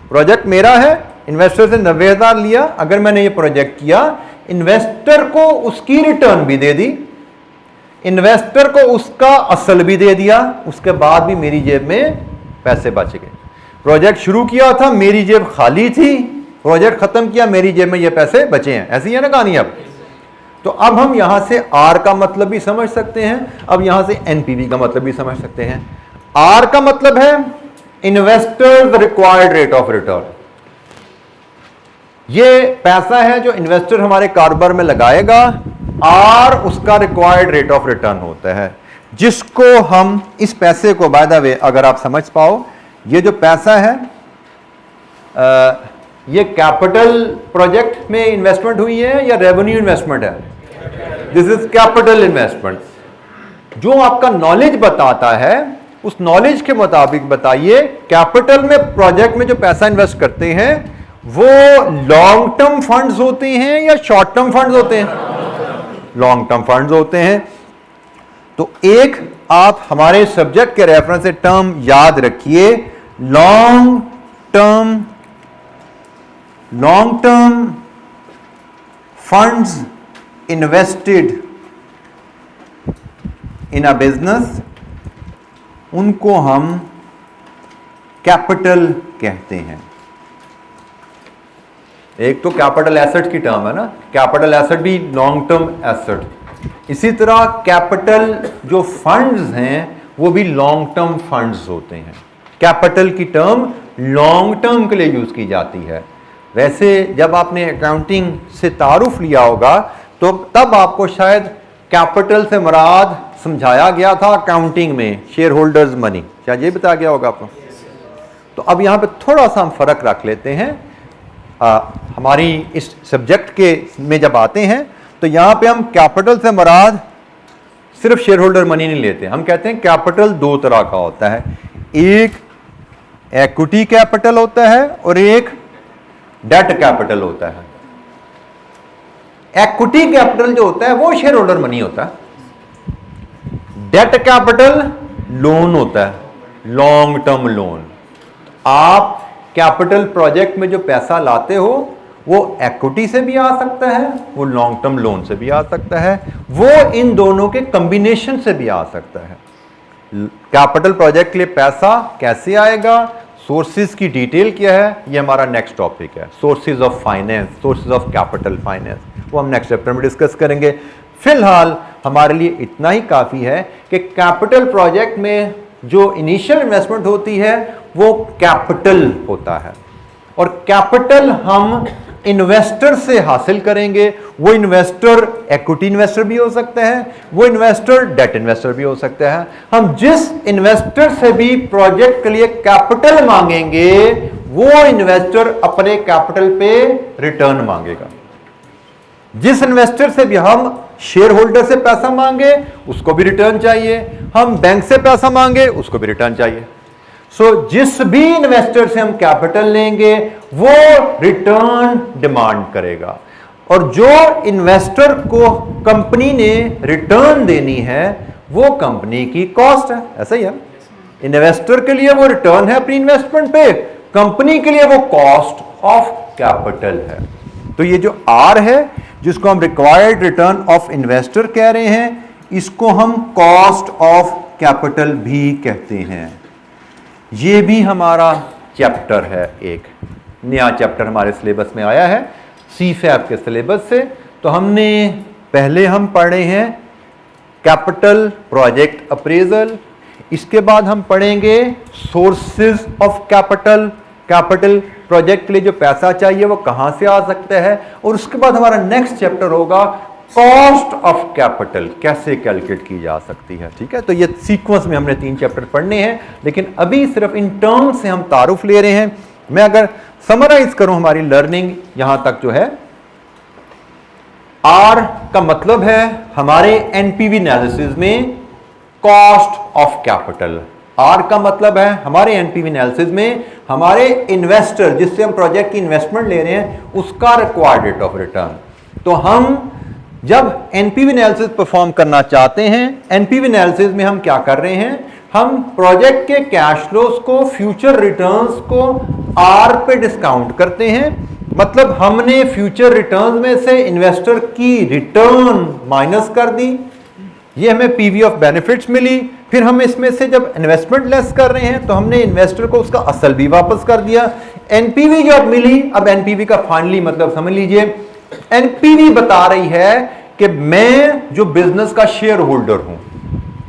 प्रोजेक्ट मेरा है, इन्वेस्टर से 90,000 लिया, अगर मैंने ये प्रोजेक्ट किया, इन्वेस्टर को उसकी रिटर्न भी दे दी, इन्वेस्टर को उसका असल भी दे दिया, उसके बाद भी मेरी जेब में पैसे बच गए। प्रोजेक्ट शुरू किया था मेरी जेब खाली थी, प्रोजेक्ट खत्म किया मेरी जेब में ये पैसे बचे हैं। ऐसी है ना कहानी। अब तो अब हम यहां से आर का मतलब भी समझ सकते हैं, अब यहां से एनपीवी का मतलब भी समझ सकते हैं। आर का मतलब है investors required rate of return. ये पैसा है जो इन्वेस्टर हमारे कारोबार में लगाएगा आर उसका रिक्वायर्ड रेट ऑफ रिटर्न होता है, जिसको हम इस पैसे को, बाय द वे अगर आप समझ पाओ, ये जो पैसा है ये कैपिटल प्रोजेक्ट में इन्वेस्टमेंट हुई है या रेवेन्यू इन्वेस्टमेंट है? This is capital investment. जो आपका नॉलेज बताता है उस नॉलेज के मुताबिक बताइए, कैपिटल में प्रोजेक्ट में जो पैसा इन्वेस्ट करते हैं वो लॉन्ग टर्म फंड्स होते हैं या शॉर्ट टर्म फंड्स होते हैं? लॉन्ग टर्म फंड्स होते हैं। तो एक आप हमारे सब्जेक्ट के रेफरेंस से टर्म याद रखिए, long term funds invested in a business, उनको हम कैपिटल कहते हैं। एक तो कैपिटल एसेट की टर्म है ना, कैपिटल एसेट भी लॉन्ग टर्म एसेट। इसी तरह कैपिटल जो फंड्स हैं वो भी लॉन्ग टर्म फंड्स होते हैं। कैपिटल की टर्म लॉन्ग टर्म के लिए यूज की जाती है। वैसे जब आपने अकाउंटिंग से तारुफ लिया होगा तो तब आपको शायद कैपिटल से मुराद समझाया गया था अकाउंटिंग में शेयर होल्डर्स मनी, शायद ये बताया गया होगा आपको। तो अब यहां पे थोड़ा सा हम फर्क रख लेते हैं। हमारी इस सब्जेक्ट के में जब आते हैं तो यहां पे हम कैपिटल से मुराद सिर्फ शेयर होल्डर मनी नहीं लेते, हम कहते हैं कैपिटल दो तरह का होता है, एक इक्विटी कैपिटल होता है और एक डेट कैपिटल होता है। इक्विटी कैपिटल जो होता है वो शेयर होल्डर मनी होता है, डेट कैपिटल लोन होता है, लॉन्ग टर्म लोन। आप कैपिटल प्रोजेक्ट में जो पैसा लाते हो वो इक्विटी से भी आ सकता है, वो लॉन्ग टर्म लोन से भी आ सकता है, वो इन दोनों के कॉम्बिनेशन से भी आ सकता है। कैपिटल प्रोजेक्ट के लिए पैसा कैसे आएगा, सोर्सेज की डिटेल क्या है, ये हमारा नेक्स्ट टॉपिक है, sources of finance, sources of capital finance, वो हम नेक्स्ट चैप्टर में डिस्कस करेंगे। फिलहाल हमारे लिए इतना ही काफी है कि कैपिटल प्रोजेक्ट में जो इनिशियल इन्वेस्टमेंट होती है वो कैपिटल होता है, और कैपिटल हम इन्वेस्टर से हासिल करेंगे। वो इन्वेस्टर इक्विटी इन्वेस्टर भी हो सकता है, वो इन्वेस्टर डेट इन्वेस्टर भी हो सकता है। हम जिस इन्वेस्टर से भी प्रोजेक्ट के लिए कैपिटल मांगेंगे वो इन्वेस्टर अपने कैपिटल पे रिटर्न मांगेगा। जिस इन्वेस्टर से भी हम शेयर होल्डर से पैसा मांगे उसको भी रिटर्न चाहिए, हम बैंक से पैसा मांगे उसको भी रिटर्न चाहिए। जिस भी इन्वेस्टर से हम कैपिटल लेंगे वो रिटर्न डिमांड करेगा, और जो इन्वेस्टर को कंपनी ने रिटर्न देनी है वो कंपनी की कॉस्ट है। ऐसा ही है, इन्वेस्टर के लिए वो रिटर्न है अपनी इन्वेस्टमेंट पे, कंपनी के लिए वो कॉस्ट ऑफ कैपिटल है। तो ये जो आर है जिसको हम रिक्वायर्ड रिटर्न ऑफ इन्वेस्टर कह रहे हैं, इसको हम कॉस्ट ऑफ कैपिटल भी कहते हैं। ये भी हमारा चैप्टर है, एक नया चैप्टर हमारे सिलेबस में आया है CFAP के सिलेबस से। तो हमने पहले हम पढ़े हैं कैपिटल प्रोजेक्ट अप्रेजल, इसके बाद हम पढ़ेंगे sources of capital, capital project के लिए जो पैसा चाहिए वो कहां से आ सकता है, और उसके बाद हमारा नेक्स्ट चैप्टर होगा कॉस्ट ऑफ कैपिटल, कैसे कैलकुलेट की जा सकती है। ठीक है, तो ये सीक्वेंस में हमने 3 चैप्टर पढ़ने हैं, लेकिन अभी सिर्फ इन टर्म्स से हम तारुफ ले रहे हैं। मैं अगर समराइज करूं हमारी लर्निंग यहां तक जो है, आर का मतलब है हमारे एनपीवी एनालिसिस में कॉस्ट ऑफ कैपिटल। आर का मतलब है हमारे एनपीवी एनालिसिस में हमारे इन्वेस्टर जिससे हम प्रोजेक्ट की इन्वेस्टमेंट ले रहे हैं उसका रिक्वायर्ड रेट ऑफ रिटर्न। तो हम जब एनपीवी एनालिसिस परफॉर्म करना चाहते हैं, एनपीवी एनालिसिस में हम क्या कर रहे हैं, हम प्रोजेक्ट के कैश फ्लोज को, फ्यूचर रिटर्न्स को आर पे डिस्काउंट करते हैं। मतलब हमने फ्यूचर रिटर्न्स में से इन्वेस्टर की रिटर्न माइनस कर दी, ये हमें पीवी ऑफ बेनिफिट्स मिली। फिर हम इसमें से जब इन्वेस्टमेंट लेस कर रहे हैं तो हमने इन्वेस्टर को उसका असल भी वापस कर दिया। एनपीवी जब मिली, अब एनपीवी का फाइनली मतलब समझ लीजिए, एनपीवी बता रही है कि मैं जो बिजनेस का शेयर होल्डर हूं,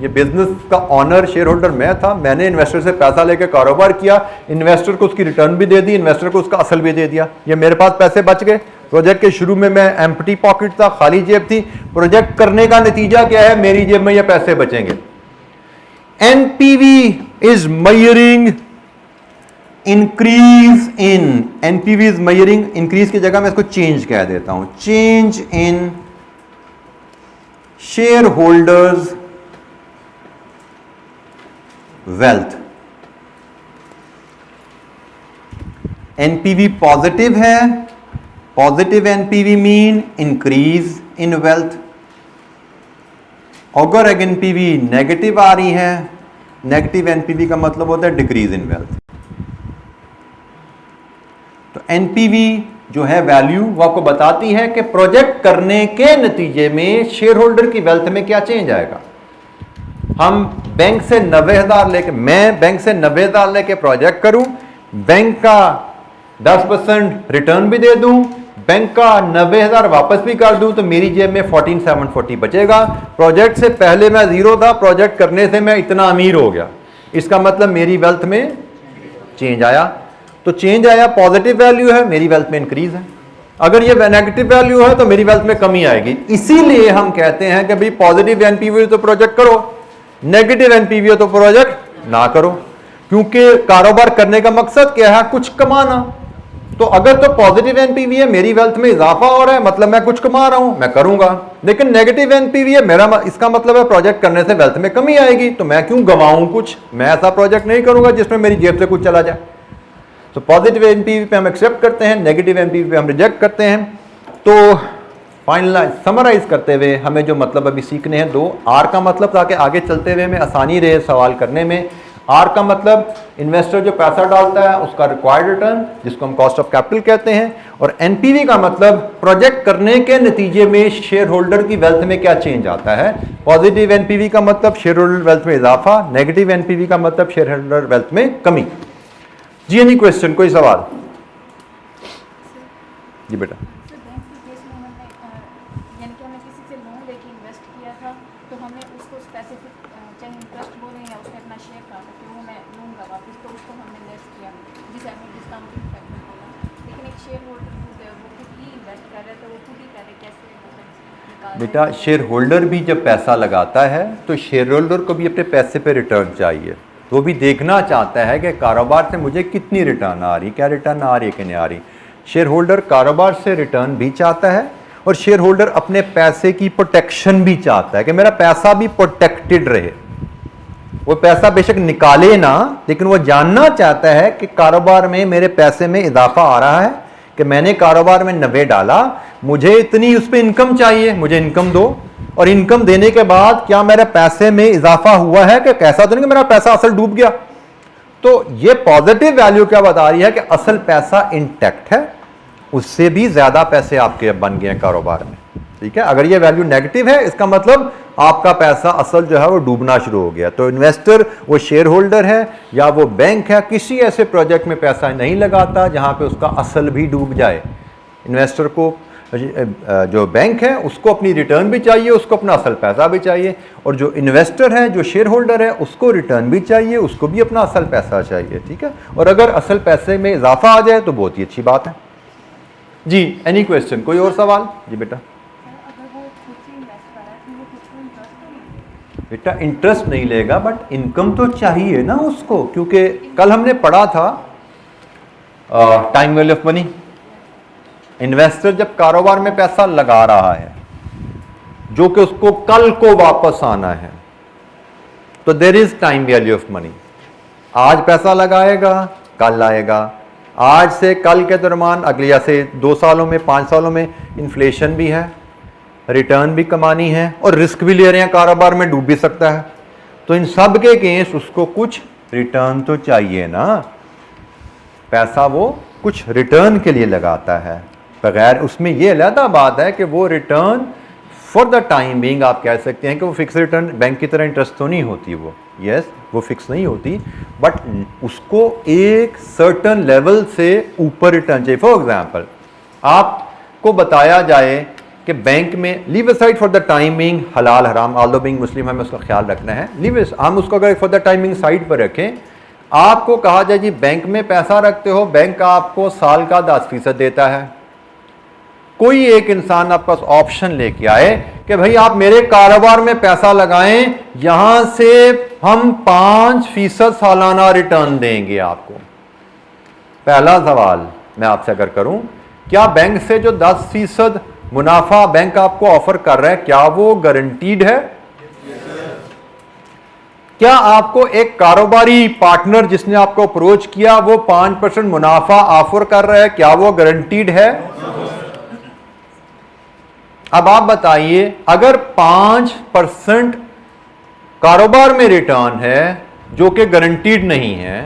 ये बिजनेस का ऑनर शेयर होल्डर मैं था, मैंने इन्वेस्टर से पैसा लेकर कारोबार किया, इन्वेस्टर को उसकी रिटर्न भी दे दी, इन्वेस्टर को उसका असल भी दे दिया, ये मेरे पास पैसे बच गए, प्रोजेक्ट के शुरू में मैं एम्प्टी पॉकेट था, खाली जेब थी। प्रोजेक्ट करने का नतीजा क्या है, मेरी जेब में ये पैसे बचेंगे। NPV is measuring increase in, NPV is measuring, increase की जगह मैं इसको चेंज कह देता हूं, change in shareholders wealth. NPV positive है, positive NPV mean increase in wealth. अगर एनपीवी नेगेटिव आ रही है, नेगेटिव एनपीवी का मतलब होता है डिक्रीज इन वेल्थ। तो एनपीवी जो है वैल्यू, वो आपको बताती है कि प्रोजेक्ट करने के नतीजे में शेयर होल्डर की वेल्थ में क्या चेंज आएगा। हम बैंक से 90,000 लेके, मैं बैंक से 90,000 लेके प्रोजेक्ट करूं, बैंक का 10% रिटर्न भी दे दूं, बैंक का 90,000 वापस भी कर दूं, तो मेरी जेब में 14,740 बचेगा। प्रोजेक्ट से पहले मैं जीरो था, प्रोजेक्ट करने से मैं इतना अमीर हो गया, इसका मतलब मेरी वेल्थ में चेंज आया। तो चेंज आया, पॉजिटिव वैल्यू है, मेरी वेल्थ में इंक्रीज है। अगर ये नेगेटिव वैल्यू है तो मेरी वेल्थ में कमी आएगी। इसीलिए हम कहते हैं कि भाई पॉजिटिव एनपीवी तो प्रोजेक्ट करो, नेगेटिव एनपीवी हो तो प्रोजेक्ट ना करो, क्योंकि कारोबार करने का मकसद क्या है, कुछ कमाना। तो अगर तो पॉजिटिव एनपीवी है, मेरी वेल्थ में इजाफा हो रहा है, मतलब मैं कुछ कमा रहा हूं, मैं करूंगा। लेकिन नेगेटिव एनपीवी है मेरा, इसका मतलब है प्रोजेक्ट करने से वेल्थ में कमी आएगी, तो मैं क्यों गवाऊं कुछ, मैं ऐसा प्रोजेक्ट नहीं करूंगा जिसमें मेरी जेब से कुछ चला जाए। तो पॉजिटिव एनपीवी पे हम एक्सेप्ट करते हैं, नेगेटिव एनपीवी पे हम रिजेक्ट करते हैं। तो फाइनलाइज समराइज करते हुए हमें जो मतलब अभी सीखने हैं दो, आर का मतलब, ताकि आगे चलते हुए में आसानी रहे सवाल करने में। आर का मतलब इन्वेस्टर जो पैसा डालता है उसका रिक्वायर्ड रिटर्न, जिसको हम कॉस्ट ऑफ कैपिटल कहते हैं। और एनपीवी का मतलब प्रोजेक्ट करने के नतीजे में शेयर होल्डर की वेल्थ में क्या चेंज आता है। पॉजिटिव एनपीवी का मतलब शेयर होल्डर वेल्थ में इजाफा, नेगेटिव एनपीवी का मतलब शेयर होल्डर वेल्थ में कमी। जी एनी क्वेश्चन, कोई सवाल? जी बेटा। बेटा शेयर होल्डर भी जब पैसा लगाता है तो शेयर होल्डर को भी अपने पैसे पे रिटर्न चाहिए, तो भी देखना चाहता है कि कारोबार से मुझे कितनी रिटर्न आ रही, क्या रिटर्न आ रही है कि नहीं आ रही। शेयर होल्डर कारोबार से रिटर्न भी चाहता है और शेयर होल्डर अपने पैसे की प्रोटेक्शन भी चाहता है कि मेरा पैसा भी प्रोटेक्टेड रहे। वो पैसा बेशक निकाले ना, लेकिन वो जानना चाहता है कि कारोबार में मेरे पैसे में इजाफा आ रहा है, कि मैंने कारोबार में 90 डाला, मुझे इतनी उस पर इनकम चाहिए, मुझे इनकम दो। और इनकम देने के बाद क्या मेरे पैसे में इजाफा हुआ है, कि कैसा तो नहीं कि मेरा पैसा असल डूब गया। तो ये पॉजिटिव वैल्यू क्या बता रही है कि असल पैसा इंटैक्ट है, उससे भी ज्यादा पैसे आपके बन गए हैं कारोबार में। ठीक है, अगर ये वैल्यू नेगेटिव है इसका मतलब आपका पैसा असल जो है वो डूबना शुरू हो गया। तो इन्वेस्टर वो शेयर होल्डर है या वो बैंक है, किसी ऐसे प्रोजेक्ट में पैसा नहीं लगाता जहां पे उसका असल भी डूब जाए। इन्वेस्टर को जो बैंक है उसको अपनी रिटर्न भी चाहिए, उसको अपना असल पैसा भी चाहिए, और जो इन्वेस्टर है, जो शेयर होल्डर है, उसको रिटर्न भी चाहिए, उसको भी अपना असल पैसा चाहिए। ठीक है, और अगर असल पैसे में इजाफा आ जाए तो बहुत ही अच्छी बात है। जी एनी क्वेश्चन, कोई और सवाल? जी बेटा। बेटा इंटरेस्ट नहीं लेगा बट इनकम तो चाहिए ना उसको, क्योंकि कल हमने पढ़ा था time value of money. Investor जब कारोबार में पैसा लगा रहा है जो कि उसको कल को वापस आना है, तो there is time value of money. आज पैसा लगाएगा, कल आएगा। आज से कल के दरमियान अगले या से 2 सालों में, 5 सालों में इन्फ्लेशन भी है, रिटर्न भी कमानी है, और रिस्क भी ले रहे हैं, कारोबार में डूब भी सकता है। तो इन सब के केस उसको कुछ रिटर्न तो चाहिए ना, पैसा वो कुछ रिटर्न के लिए लगाता है। बगैर उसमें ये अलग बात है कि वो return for the time being, आप कह सकते हैं कि वो फिक्स रिटर्न बैंक की तरह इंटरेस्ट तो नहीं होती, वो यस वो फिक्स नहीं होती, बट उसको एक सर्टन लेवल से ऊपर रिटर्न चाहिए। फॉर एग्जाम्पल आपको बताया जाए कि बैंक में leave aside for the timing हलाल हराम, ऑल्दो बीइंग मुस्लिम हमें उसका ख्याल रखना है, लीव हम उसको अगर फॉर द टाइमिंग साइड पर रखें, आपको कहा जाए जी बैंक में पैसा रखते हो, बैंक आपको साल का 10% देता है, कोई एक इंसान आपके पास ऑप्शन लेके आए कि भाई आप मेरे कारोबार में पैसा लगाएं, यहां से हम 5% सालाना रिटर्न देंगे आपको। पहला सवाल मैं आपसे अगर करूं, क्या बैंक से जो 10% मुनाफा बैंक आपको ऑफर कर रहा है, क्या वो गारंटीड है? क्या आपको एक कारोबारी पार्टनर जिसने आपको अप्रोच किया वो 5% मुनाफा ऑफर कर रहा है, क्या वो गारंटीड है? अब आप बताइए, अगर 5% कारोबार में रिटर्न है जो कि गारंटीड नहीं है,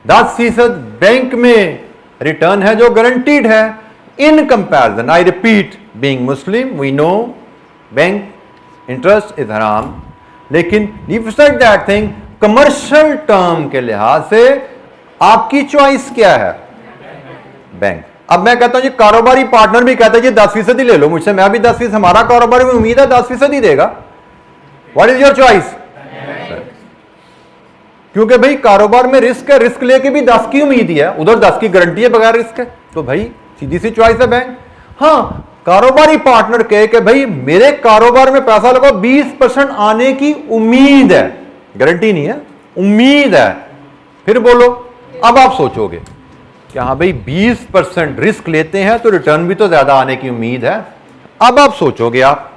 10% बैंक में रिटर्न है जो गारंटीड है, in comparison, I repeat, being Muslim we know bank interest is हराम, लेकिन leave side that thing, commercial term के लिहाज से आपकी चॉइस क्या है? बैंक। अब मैं कहता हूं जी, कारोबारी पार्टनर भी कहता है जी 10% ही ले लो मुझसे, मैं भी 10%, हमारा कारोबार में उम्मीद है 10% ही देगा। What is your choice? क्योंकि भाई कारोबार में रिस्क है, रिस्क लेके भी 10 की उम्मीद ही है, उधर 10 की गारंटी है बगैर रिस्क है, तो भाई सीधी सी चॉइस है बैंक। हाँ, कारोबारी पार्टनर कहे कि भाई मेरे कारोबार में पैसा लगाओ, 20% आने की उम्मीद है, गारंटी नहीं है, उम्मीद है, फिर बोलो। अब आप सोचोगे कि हाँ भाई 20% रिस्क लेते हैं तो रिटर्न भी तो ज्यादा आने की उम्मीद है। अब आप सोचोगे, आप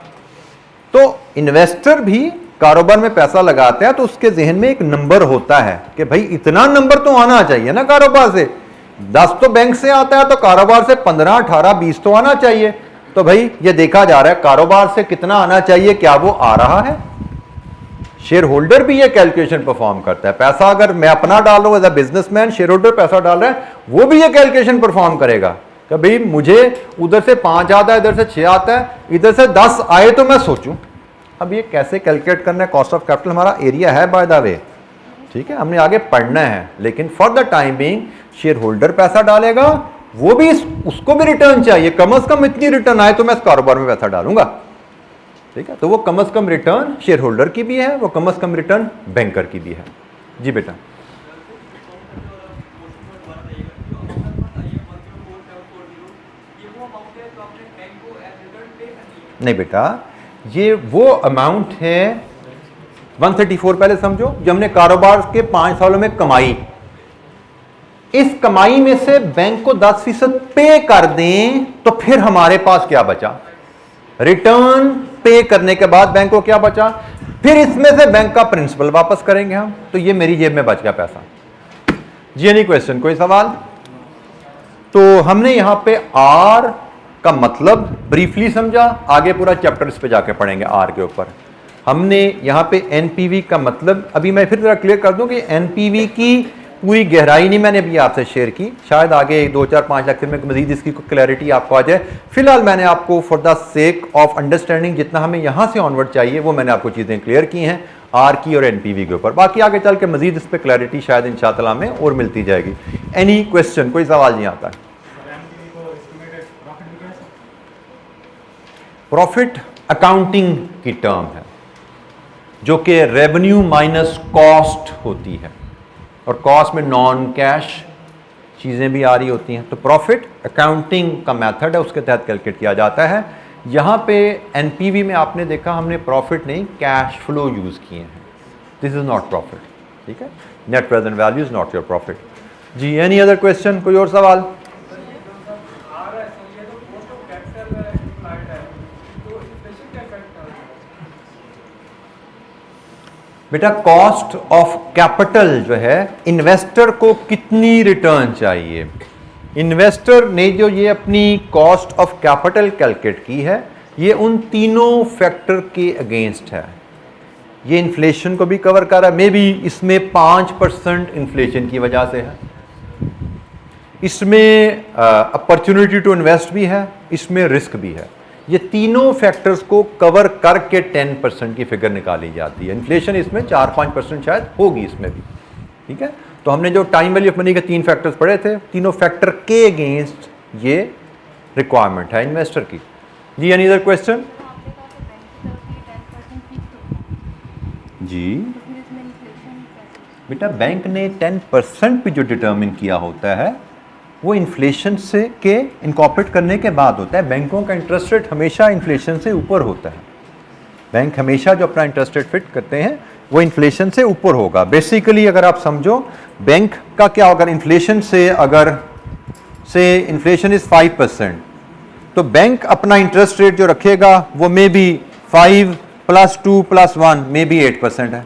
तो इन्वेस्टर भी कारोबार में पैसा लगाते हैं तो उसके जहन में एक नंबर होता है कि भाई इतना नंबर तो आना चाहिए ना कारोबार से, 10 तो बैंक से आता है तो कारोबार से 15, 18, 20 तो आना चाहिए। तो भाई ये देखा जा रहा है कारोबार से कितना आना चाहिए, क्या वो आ रहा है? शेयर होल्डर भी ये कैलकुलेशन परफॉर्म करता है। पैसा अगर मैं अपना डाल रहा हूं as a businessman, shareholder पैसा डाल रहा है, वो भी ये कैलकुलेशन परफॉर्म करेगा कि भाई मुझे उधर से 5 आता है, इधर से 6 आता है, इधर से 10 आए तो मैं सोचूं। अब ये कैसे कैलकुलेट करना है? कॉस्ट ऑफ कैपिटल हमारा एरिया है बाय द वे, ठीक है, हमने आगे पढ़ना है, लेकिन for the time being share holder पैसा डालेगा, वो भी उसको भी रिटर्न चाहिए, कम से कम इतनी रिटर्न आए तो मैं इस कारोबार में पैसा डालूंगा, ठीक है। तो वो कम से कम रिटर्न शेयर होल्डर की भी है, वो कम से कम रिटर्न बैंकर की भी है। जी बेटा, नहीं बेटा, ये वो अमाउंट है 134, पहले समझो, जो हमने कारोबार के 5 सालों में कमाई, इस कमाई में से बैंक को 10% पे कर दें तो फिर हमारे पास क्या बचा? रिटर्न पे करने के बाद बैंक को क्या बचा? फिर इसमें से बैंक का प्रिंसिपल वापस करेंगे हम, तो ये मेरी जेब में बच गया पैसा। जी एनी क्वेश्चन, कोई सवाल? तो हमने यहां पे आर का मतलब ब्रीफली समझा, आगे पूरा चैप्टर इस पे जाके पढ़ेंगे आर के ऊपर। हमने यहाँ पे एनपीवी का मतलब, अभी मैं फिर जरा क्लियर कर दूं कि एनपीवी की पूरी गहराई नहीं मैंने अभी आपसे शेयर की, शायद आगे 2, 4, 5 लेक्चर में मजीद इसकी क्लैरिटी आपको आ जाए। फिलहाल मैंने आपको for the sake of understanding जितना हमें यहाँ से ऑनवर्ड चाहिए वो मैंने आपको चीज़ें क्लियर की हैं आर की और एनपीवी के ऊपर। बाकी आगे चल के मजीद इस पर क्लैरिटी शायद इंशाअल्लाह में और मिलती जाएगी। एनी क्वेश्चन, कोई सवाल नहीं आता है? प्रॉफिट अकाउंटिंग की टर्म है जो कि रेवेन्यू माइनस कॉस्ट होती है, और कॉस्ट में नॉन कैश चीज़ें भी आ रही होती हैं। तो प्रॉफिट अकाउंटिंग का मेथड है, उसके तहत कैलकुलेट किया जाता है। यहाँ पे एनपीवी में आपने देखा हमने प्रॉफिट नहीं कैश फ्लो यूज़ किए हैं। दिस इज़ नॉट प्रॉफिट, ठीक है। Net present value is not your profit. जी एनी अदर क्वेश्चन, कोई और सवाल? बेटा कॉस्ट ऑफ कैपिटल जो है, इन्वेस्टर को कितनी रिटर्न चाहिए, इन्वेस्टर ने जो ये अपनी कॉस्ट ऑफ कैपिटल कैलकुलेट की है, ये उन तीनों फैक्टर के अगेंस्ट है। ये इन्फ्लेशन को भी कवर कर रहा है, मे बी इसमें 5% इन्फ्लेशन की वजह से है, इसमें अपॉर्चुनिटी टू इन्वेस्ट भी है, इसमें रिस्क भी है। ये तीनों फैक्टर्स को कवर करके 10% की फिगर निकाली जाती है। इन्फ्लेशन इसमें 4-5% शायद होगी इसमें भी, ठीक है। तो हमने जो टाइम वैल्यू ऑफ मनी के 3 फैक्टर्स पढ़े थे, तीनों फैक्टर के अगेंस्ट ये रिक्वायरमेंट है इन्वेस्टर की। जी एनी अदर क्वेश्चन? जी बेटा बैंक ने 10% भी जो डिटर्मिन किया होता है वो इन्फ्लेशन से के इनकॉर्पोरेट करने के बाद होता है। बैंकों का इंटरेस्ट रेट हमेशा इन्फ्लेशन से ऊपर होता है। बैंक हमेशा जो अपना इंटरेस्ट रेट फिट करते हैं वो इन्फ्लेशन से ऊपर होगा। बेसिकली अगर आप समझो बैंक का क्या होगा, इन्फ्लेशन से अगर से इन्फ्लेशन इज 5%, तो बैंक अपना इंटरेस्ट रेट जो रखेगा वो मे बी 5 + 2 + 1 मे बी 8% है।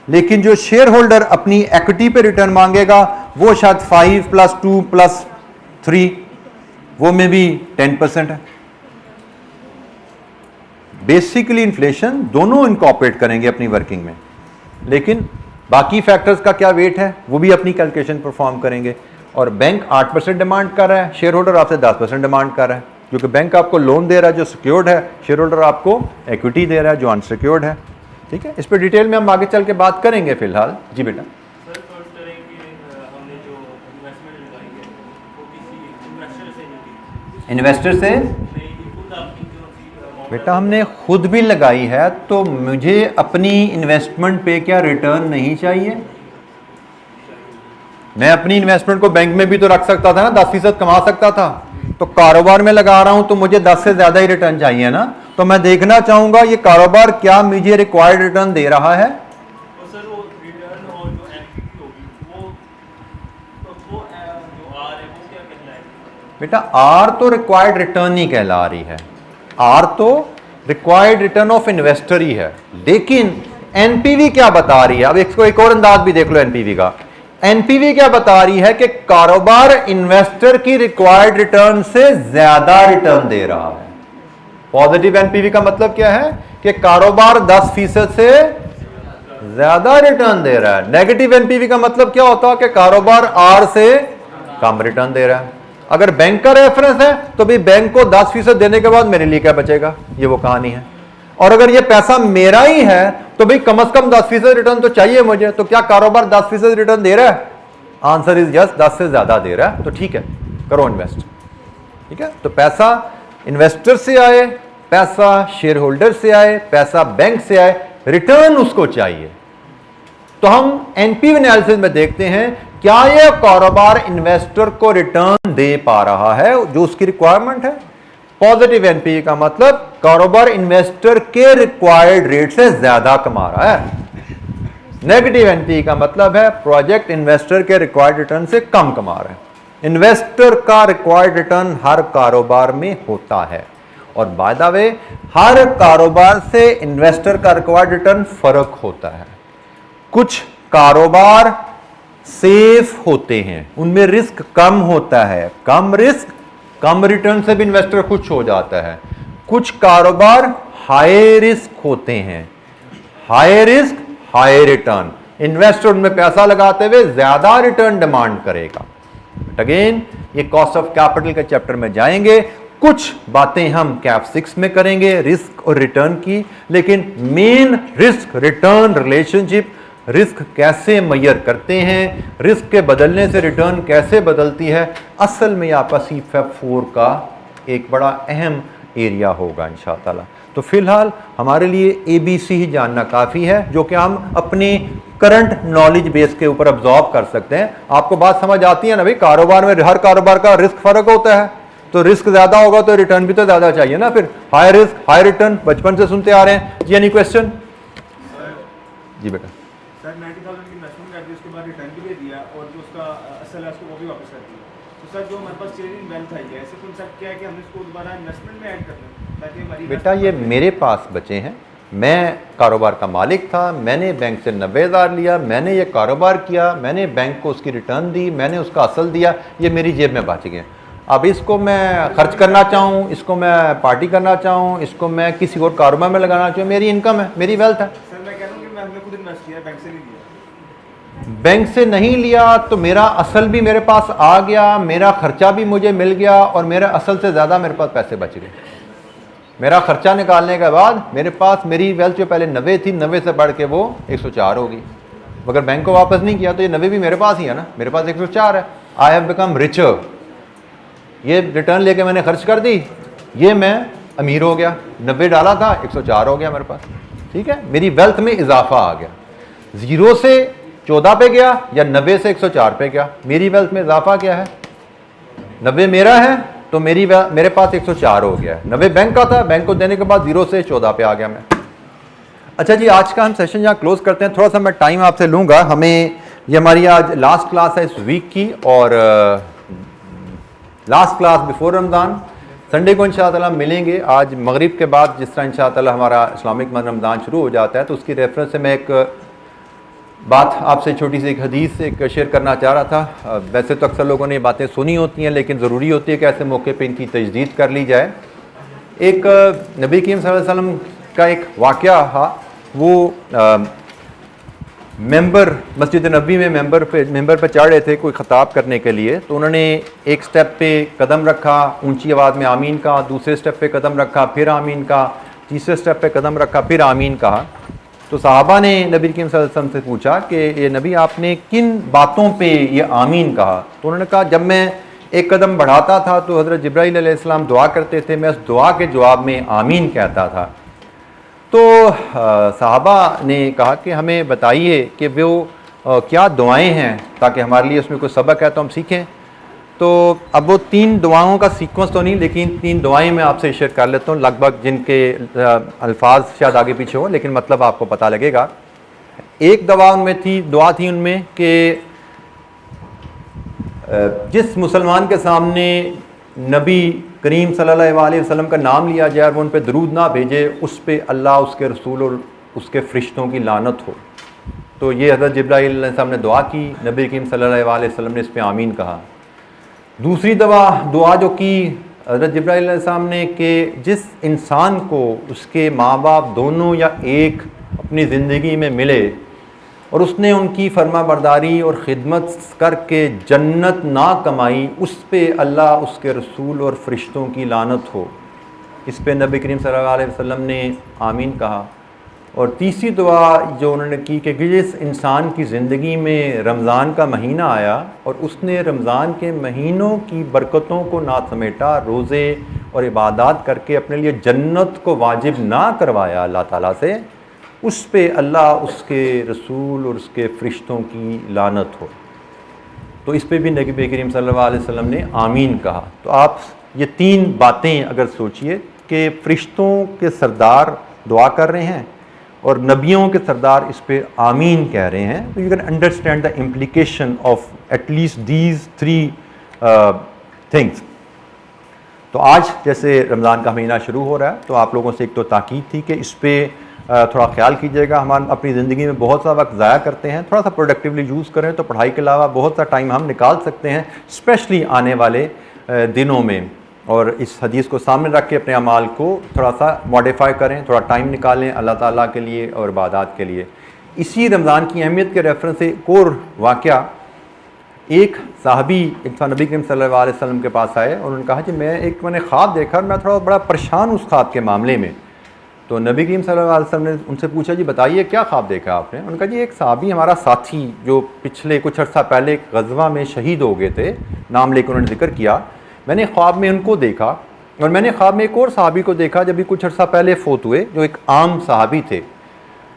लेकिन जो शेयर होल्डर अपनी इक्विटी पे रिटर्न मांगेगा वो शायद 5 + 2 + 3 वो में भी 10% है। बेसिकली इन्फ्लेशन दोनों इनकॉर्पोरेट करेंगे अपनी वर्किंग में, लेकिन बाकी फैक्टर्स का क्या वेट है वो भी अपनी कैलकुलेशन परफॉर्म करेंगे। और बैंक 8% डिमांड कर रहा है, शेयर होल्डर आपसे 10% डिमांड कर रहा है, क्योंकि बैंक आपको लोन दे रहा है जो सिक्योर्ड है, शेयर होल्डर आपको इक्विटी दे रहा है जो अनसिक्योर्ड है। ठीक है, इस पर डिटेल में हम आगे चल के बात करेंगे। फिलहाल जी बेटा, इन्वेस्टर से बेटा हमने खुद भी लगाई है, तो मुझे अपनी इन्वेस्टमेंट पे क्या रिटर्न नहीं चाहिए? मैं अपनी इन्वेस्टमेंट को बैंक में भी तो रख सकता था ना, 10% कमा सकता था। तो कारोबार में लगा रहा हूं तो मुझे 10 से ज्यादा ही रिटर्न चाहिए ना। तो मैं देखना चाहूंगा ये कारोबार क्या मुझे रिक्वायर्ड रिटर्न दे रहा है। बेटा आर तो रिक्वायर्ड रिटर्न ही कहला रही है, आर तो रिक्वायर्ड रिटर्न ऑफ इन्वेस्टर ही है। लेकिन एनपीवी क्या बता रही है? अब इसको एक और अंदाज भी देख लो एनपीवी का। एनपीवी क्या बता रही है कि कारोबार इन्वेस्टर की रिक्वायर्ड रिटर्न से ज्यादा रिटर्न दे रहा है। पॉजिटिव एनपीवी का मतलब क्या है कि कारोबार 10% से ज्यादा रिटर्न दे रहा है। नेगेटिव एनपीवी का मतलब क्या होता है कि कारोबार आर से कम रिटर्न दे रहा है। अगर बैंक का रेफरेंस है तो भी बैंक को 10% देने के बाद मेरे लिए क्या बचेगा, ये वो कहानी है। और अगर ये पैसा मेरा ही है तो भाई कम से कम 10% रिटर्न तो चाहिए मुझे। तो क्या कारोबार 10% रिटर्न दे रहा है? आंसर इज यस, 10 से ज्यादा दे रहा है, तो ठीक है करो इन्वेस्ट। ठीक है, तो पैसा इन्वेस्टर से आए, पैसा शेयर होल्डर से आए, पैसा बैंक से आए, रिटर्न उसको चाहिए। तो हम एनपीवी एनालिसिस में देखते हैं क्या यह कारोबार इन्वेस्टर को रिटर्न दे पा रहा है जो उसकी रिक्वायरमेंट है। पॉजिटिव एनपीवी का मतलब कारोबार इन्वेस्टर के रिक्वायर्ड रेट से ज्यादा कमा रहा है। नेगेटिव एनपीवी का मतलब है प्रोजेक्ट इन्वेस्टर के रिक्वायर्ड रिटर्न से कम कमा रहा है। इन्वेस्टर का रिक्वायर्ड रिटर्न हर कारोबार में होता है, और बाय द वे हर कारोबार से इन्वेस्टर का रिक्वायर्ड रिटर्न फर्क होता है। कुछ कारोबार सेफ होते हैं, उनमें रिस्क कम होता है, कम रिस्क कम रिटर्न से भी इन्वेस्टर खुश हो जाता है। कुछ कारोबार हाई रिस्क होते हैं, high risk high return, investor उनमें पैसा लगाते हुए ज्यादा रिटर्न डिमांड करेगा। बट अगेन ये कॉस्ट ऑफ कैपिटल के चैप्टर में जाएंगे, कुछ बातें हम कैप 6 में करेंगे रिस्क और रिटर्न की, लेकिन main risk return relationship, risk कैसे मेजर करते हैं, रिस्क के बदलने से रिटर्न कैसे बदलती है, असल में आपका CFAP 4 का एक बड़ा अहम एरिया होगा इंशाअल्लाह। तो फिलहाल हमारे लिए ABC ही जानना काफ़ी है, जो कि हम अपने करंट नॉलेज बेस के ऊपर अब्जॉर्ब कर सकते हैं। आपको बात समझ आती है ना भाई, कारोबार में हर कारोबार का रिस्क फर्क होता है, तो रिस्क ज्यादा होगा तो रिटर्न भी तो ज्यादा चाहिए ना। फिर हाई रिस्क हाई रिटर्न बचपन से सुनते आ रहे हैं जी। Any question? जी बेटा। सर 90,000 की इन्वेस्टमेंट कर दी, उसके बाद रिटर्न भी दे दिया और जो उसका असल है उसको वो भी वापस कर दिया। तो सर जो हमारे पास शेयरिंग वेल्थ है, ऐसे कॉन्सेप्ट क्या है कि हमने इसको दोबारा इन्वेस्टमेंट में ऐड कर दें ताकि हमारी बेटा ये मेरे पास बचे हैं, मैं कारोबार का मालिक था, मैंने बैंक से 90,000 लिया, मैंने ये कारोबार किया, मैंने बैंक को उसकी रिटर्न दी, मैंने उसका असल दिया, ये मेरी जेब में बच गए। अब इसको मैं खर्च करना चाहूँ, इसको मैं पार्टी करना चाहूँ, इसको मैं किसी और कारोबार में लगाना चाहूँ, मेरी इनकम है, मेरी वेल्थ है। सर मैं कह रहा हूँ कि मैं हमने खुद इन्वेस्ट किया, बैंक से नहीं लिया। बैंक से नहीं लिया तो मेरा असल भी मेरे पास आ गया, मेरा खर्चा भी मुझे मिल गया, और मेरा असल से ज़्यादा मेरे पास पैसे बच गए। मेरा खर्चा निकालने के बाद मेरे पास मेरी वेल्थ जो पहले 90 थी, 90 से बढ़ के वो 104 होगी। अगर बैंक को वापस नहीं किया तो ये 90 भी मेरे पास ही है ना, मेरे पास 104 है। I have become richer. ये रिटर्न लेके मैंने खर्च कर दी, ये मैं अमीर हो गया। 90 डाला था, 104 हो गया मेरे पास। ठीक है, मेरी वेल्थ में इजाफा आ गया। 0 से 14 पे गया या 90 से 104 पे गया, मेरी वेल्थ में इजाफा क्या है? 90 मेरा है तो मेरे पास 104 हो गया है। 90 बैंक का था, बैंक को देने के बाद 0 से 14 पे आ गया मैं। अच्छा जी, आज का हम सेशन यहाँ क्लोज करते हैं। थोड़ा सा मैं टाइम आपसे लूँगा, हमें ये हमारी आज लास्ट क्लास है इस वीक की, और last class before Ramzan. Sunday को इंशाअल्लाह मिलेंगे आज मगरिब के बाद, जिस तरह इंशाअल्लाह हमारा इस्लामिक मंथ रमज़ान शुरू हो जाता है। तो उसकी रेफरेंस से मैं एक बात आपसे छोटी सी एक हदीस एक शेयर करना चाह रहा था। वैसे तो अक्सर लोगों ने ये बातें सुनी होती हैं, लेकिन ज़रूरी होती है कि ऐसे मौके पे इनकी तजदीद कर ली जाए। एक नबी करीम सल्लल्लाहु अलैहि वसल्लम का एक वाक़या था। वो मस्जिद नबी में मेंबर पे चढ़ रहे थे कोई ख़ताब करने के लिए। तो उन्होंने एक स्टेप पे कदम रखा, ऊंची आवाज़ में आमीन कहा, दूसरे स्टेप पे कदम रखा, फिर आमीन कहा, तीसरे स्टेप पे कदम रखा, फिर आमीन कहा। तो सहाबा ने नबी करीम सल्लल्लाहु अलैहि वसल्लम से पूछा कि ये नबी आपने किन बातों पे ये आमीन कहा? तो उन्होंने कहा जब मैं एक कदम बढ़ाता था तो हज़रत जिब्राईल अलैहिस्सलाम दुआ करते थे, मैं उस दुआ के जवाब में आमीन कहता था। तो सहाबा ने कहा कि हमें बताइए कि वो क्या दुआएं हैं, ताकि हमारे लिए उसमें कोई सबक है तो हम सीखें। तो अब वो 3 दुआओं का सीक्वेंस तो नहीं, लेकिन 3 दुआएं मैं आपसे शेयर कर लेता हूँ, लगभग जिनके अल्फाज शायद आगे पीछे हो, लेकिन मतलब आपको पता लगेगा। एक दुआ थी उनमें कि जिस मुसलमान के सामने नबी करीम सल्लल्लाहु अलैहि वसल्लम का नाम लिया जाए और वो उन पर दरूद ना भेजे, उस पर अल्लाह, उसके रसूल और उसके फ़रिश्तों की लानत हो। तो ये हज़रत जिब्राईल अलैहिस्सलाम ने दुआ की, नबी करीम सल्लल्लाहु अलैहि वसल्लम ने इस पर आमीन कहा। दूसरी दुआ जो की हज़रत जिब्राईल अलैहिस्सलाम ने कि जिस इंसान को उसके माँ बाप दोनों या एक अपनी ज़िंदगी में मिले और उसने उनकी फर्माबरदारी और ख़िदमत करके जन्नत ना कमाई, उस पे अल्लाह, उसके रसूल और फ़रिश्तों की लानत हो। इस पे नबी करीम सल्लल्लाहु अलैहि वसल्लम ने आमीन कहा। और तीसरी दुआ जो उन्होंने की कि जिस इंसान की ज़िंदगी में रमज़ान का महीना आया और उसने रमज़ान के महीनों की बरकतों को ना समेटा, रोज़े और इबादत करके अपने लिए जन्नत को वाजिब ना करवाया अल्लाह ताला से, उस पे अल्लाह, उसके रसूल और उसके फ़रिश्तों की लानत हो। तो इस पे भी नबी करीम सल्लल्लाहु अलैहि वसल्लम ने आमीन कहा। तो आप ये 3 बातें अगर सोचिए कि फ़रिश्तों के सरदार दुआ कर रहे हैं और नबियों के सरदार इस पे आमीन कह रहे हैं, तो you can understand the implication of at least these 3 things. तो आज जैसे रमज़ान का महीना शुरू हो रहा है, तो आप लोगों से एक तो ताकीद थी कि इस पे थोड़ा ख्याल कीजिएगा। हम अपनी ज़िंदगी में बहुत सा वक्त ज़ाया करते हैं, थोड़ा सा प्रोडक्टिवली यूज़ करें तो पढ़ाई के अलावा बहुत सा टाइम हम निकाल सकते हैं, स्पेशली आने वाले दिनों में। और इस हदीस को सामने रख के अपने अमाल को थोड़ा सा मॉडिफाई करें, थोड़ा टाइम निकालें अल्लाह ताला के लिए और इबादत के लिए। इसी रमज़ान की अहमियत के रेफरेंस से एक और वाक़या, एक साहबी नबी करीम सल्लल्लाहु अलैहि वसल्लम के पास आए और उन्होंने कहा कि मैंने ख्वाब देखा और मैं थोड़ा बड़ा परेशान उस ख्वाब के मामले में। तो नबी करीम सल्लल्लाहु अलैहि वसल्लम ने उनसे पूछा, जी बताइए क्या ख्वाब देखा आपने? उन्होंने कहा, जी एक साहबी हमारा साथी जो पिछले कुछ अर्सा पहले एक गज़वा में शहीद हो गए थे, नाम लेकर उन्होंने जिक्र किया, मैंने ख्वाब में उनको देखा और मैंने ख्वाब में एक और साहबी को देखा जब भी कुछ अर्सा पहले फ़ौत हुए, जो एक आम साहबी थे।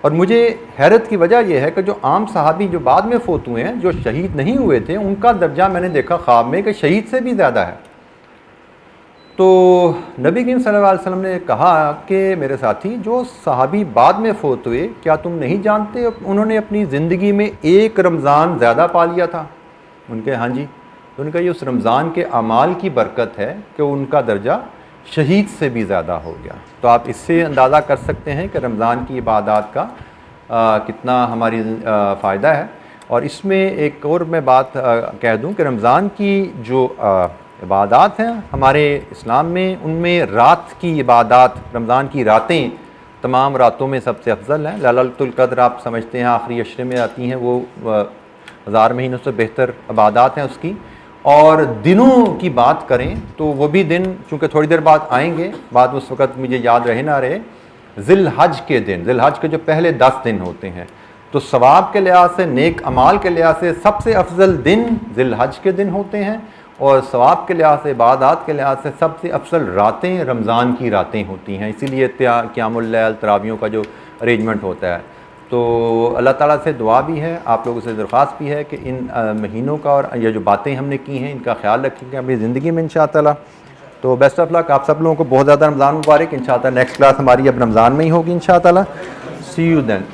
और मुझे हैरत की वजह यह है कि जो आम साहबी जो बाद में फ़ौत हुए हैं, जो शहीद नहीं हुए थे, उनका दर्जा मैंने देखा ख्वाब में कि शहीद से भी ज़्यादा है। तो नबी करीम सल्लल्लाहु अलैहि वसल्लम ने कहा कि मेरे साथी, जो सहाबी बाद में फ़ौत हुए, क्या तुम नहीं जानते उन्होंने अपनी ज़िंदगी में एक रमज़ान ज़्यादा पा लिया था? उनके हाँ जी। तो उनका ये उस रमज़ान के अमाल की बरकत है कि उनका दर्जा शहीद से भी ज़्यादा हो गया। तो आप इससे अंदाज़ा कर सकते हैं कि रमज़ान की इबादत का कितना हमारी फ़ायदा है। और इसमें एक और मैं बात कह दूं कि रमज़ान की जो इबादत हैं हमारे इस्लाम में, उनमें रात की इबादत, रमज़ान की रातें तमाम रातों में सबसे अफजल हैं। लैलतुल क़द्र आप समझते हैं आखिरी अशरे में आती हैं, वो 1000 महीनों से बेहतर इबादत हैं उसकी। और दिनों की बात करें तो वो भी दिन चूँकि थोड़ी देर बाद आएंगे, बाद उस वक़्त मुझे याद रहे ना रहे, ज़िलहज के दिन, ज़िलहज के जो पहले 10 दिन होते हैं, तो सवाब के लिहाज से, नेक अमाल के लिहाज से सबसे अफजल दिन ज़िलहज के दिन होते हैं, और सवाब के लिहाज से, इबादत के लिहाज से सबसे अफजल रातें रमज़ान की रातें होती हैं। इसीलिए क़ियामुल लैल, तरावियों का जो अरेंजमेंट होता है। तो अल्लाह ताला से दुआ भी है, आप लोगों से दरख्वास्त भी है कि इन महीनों का और ये जो बातें हमने की हैं इनका ख्याल रखेंगे अपनी ज़िंदगी में इंशाअल्लाह। तो बेस्ट ऑफ लक आप सब लोगों को, बहुत ज़्यादा रमज़ान मुबारक। इंशाअल्लाह नेक्स्ट क्लास हमारी अब रमज़ान में ही होगी इंशाअल्लाह। सी यू देन।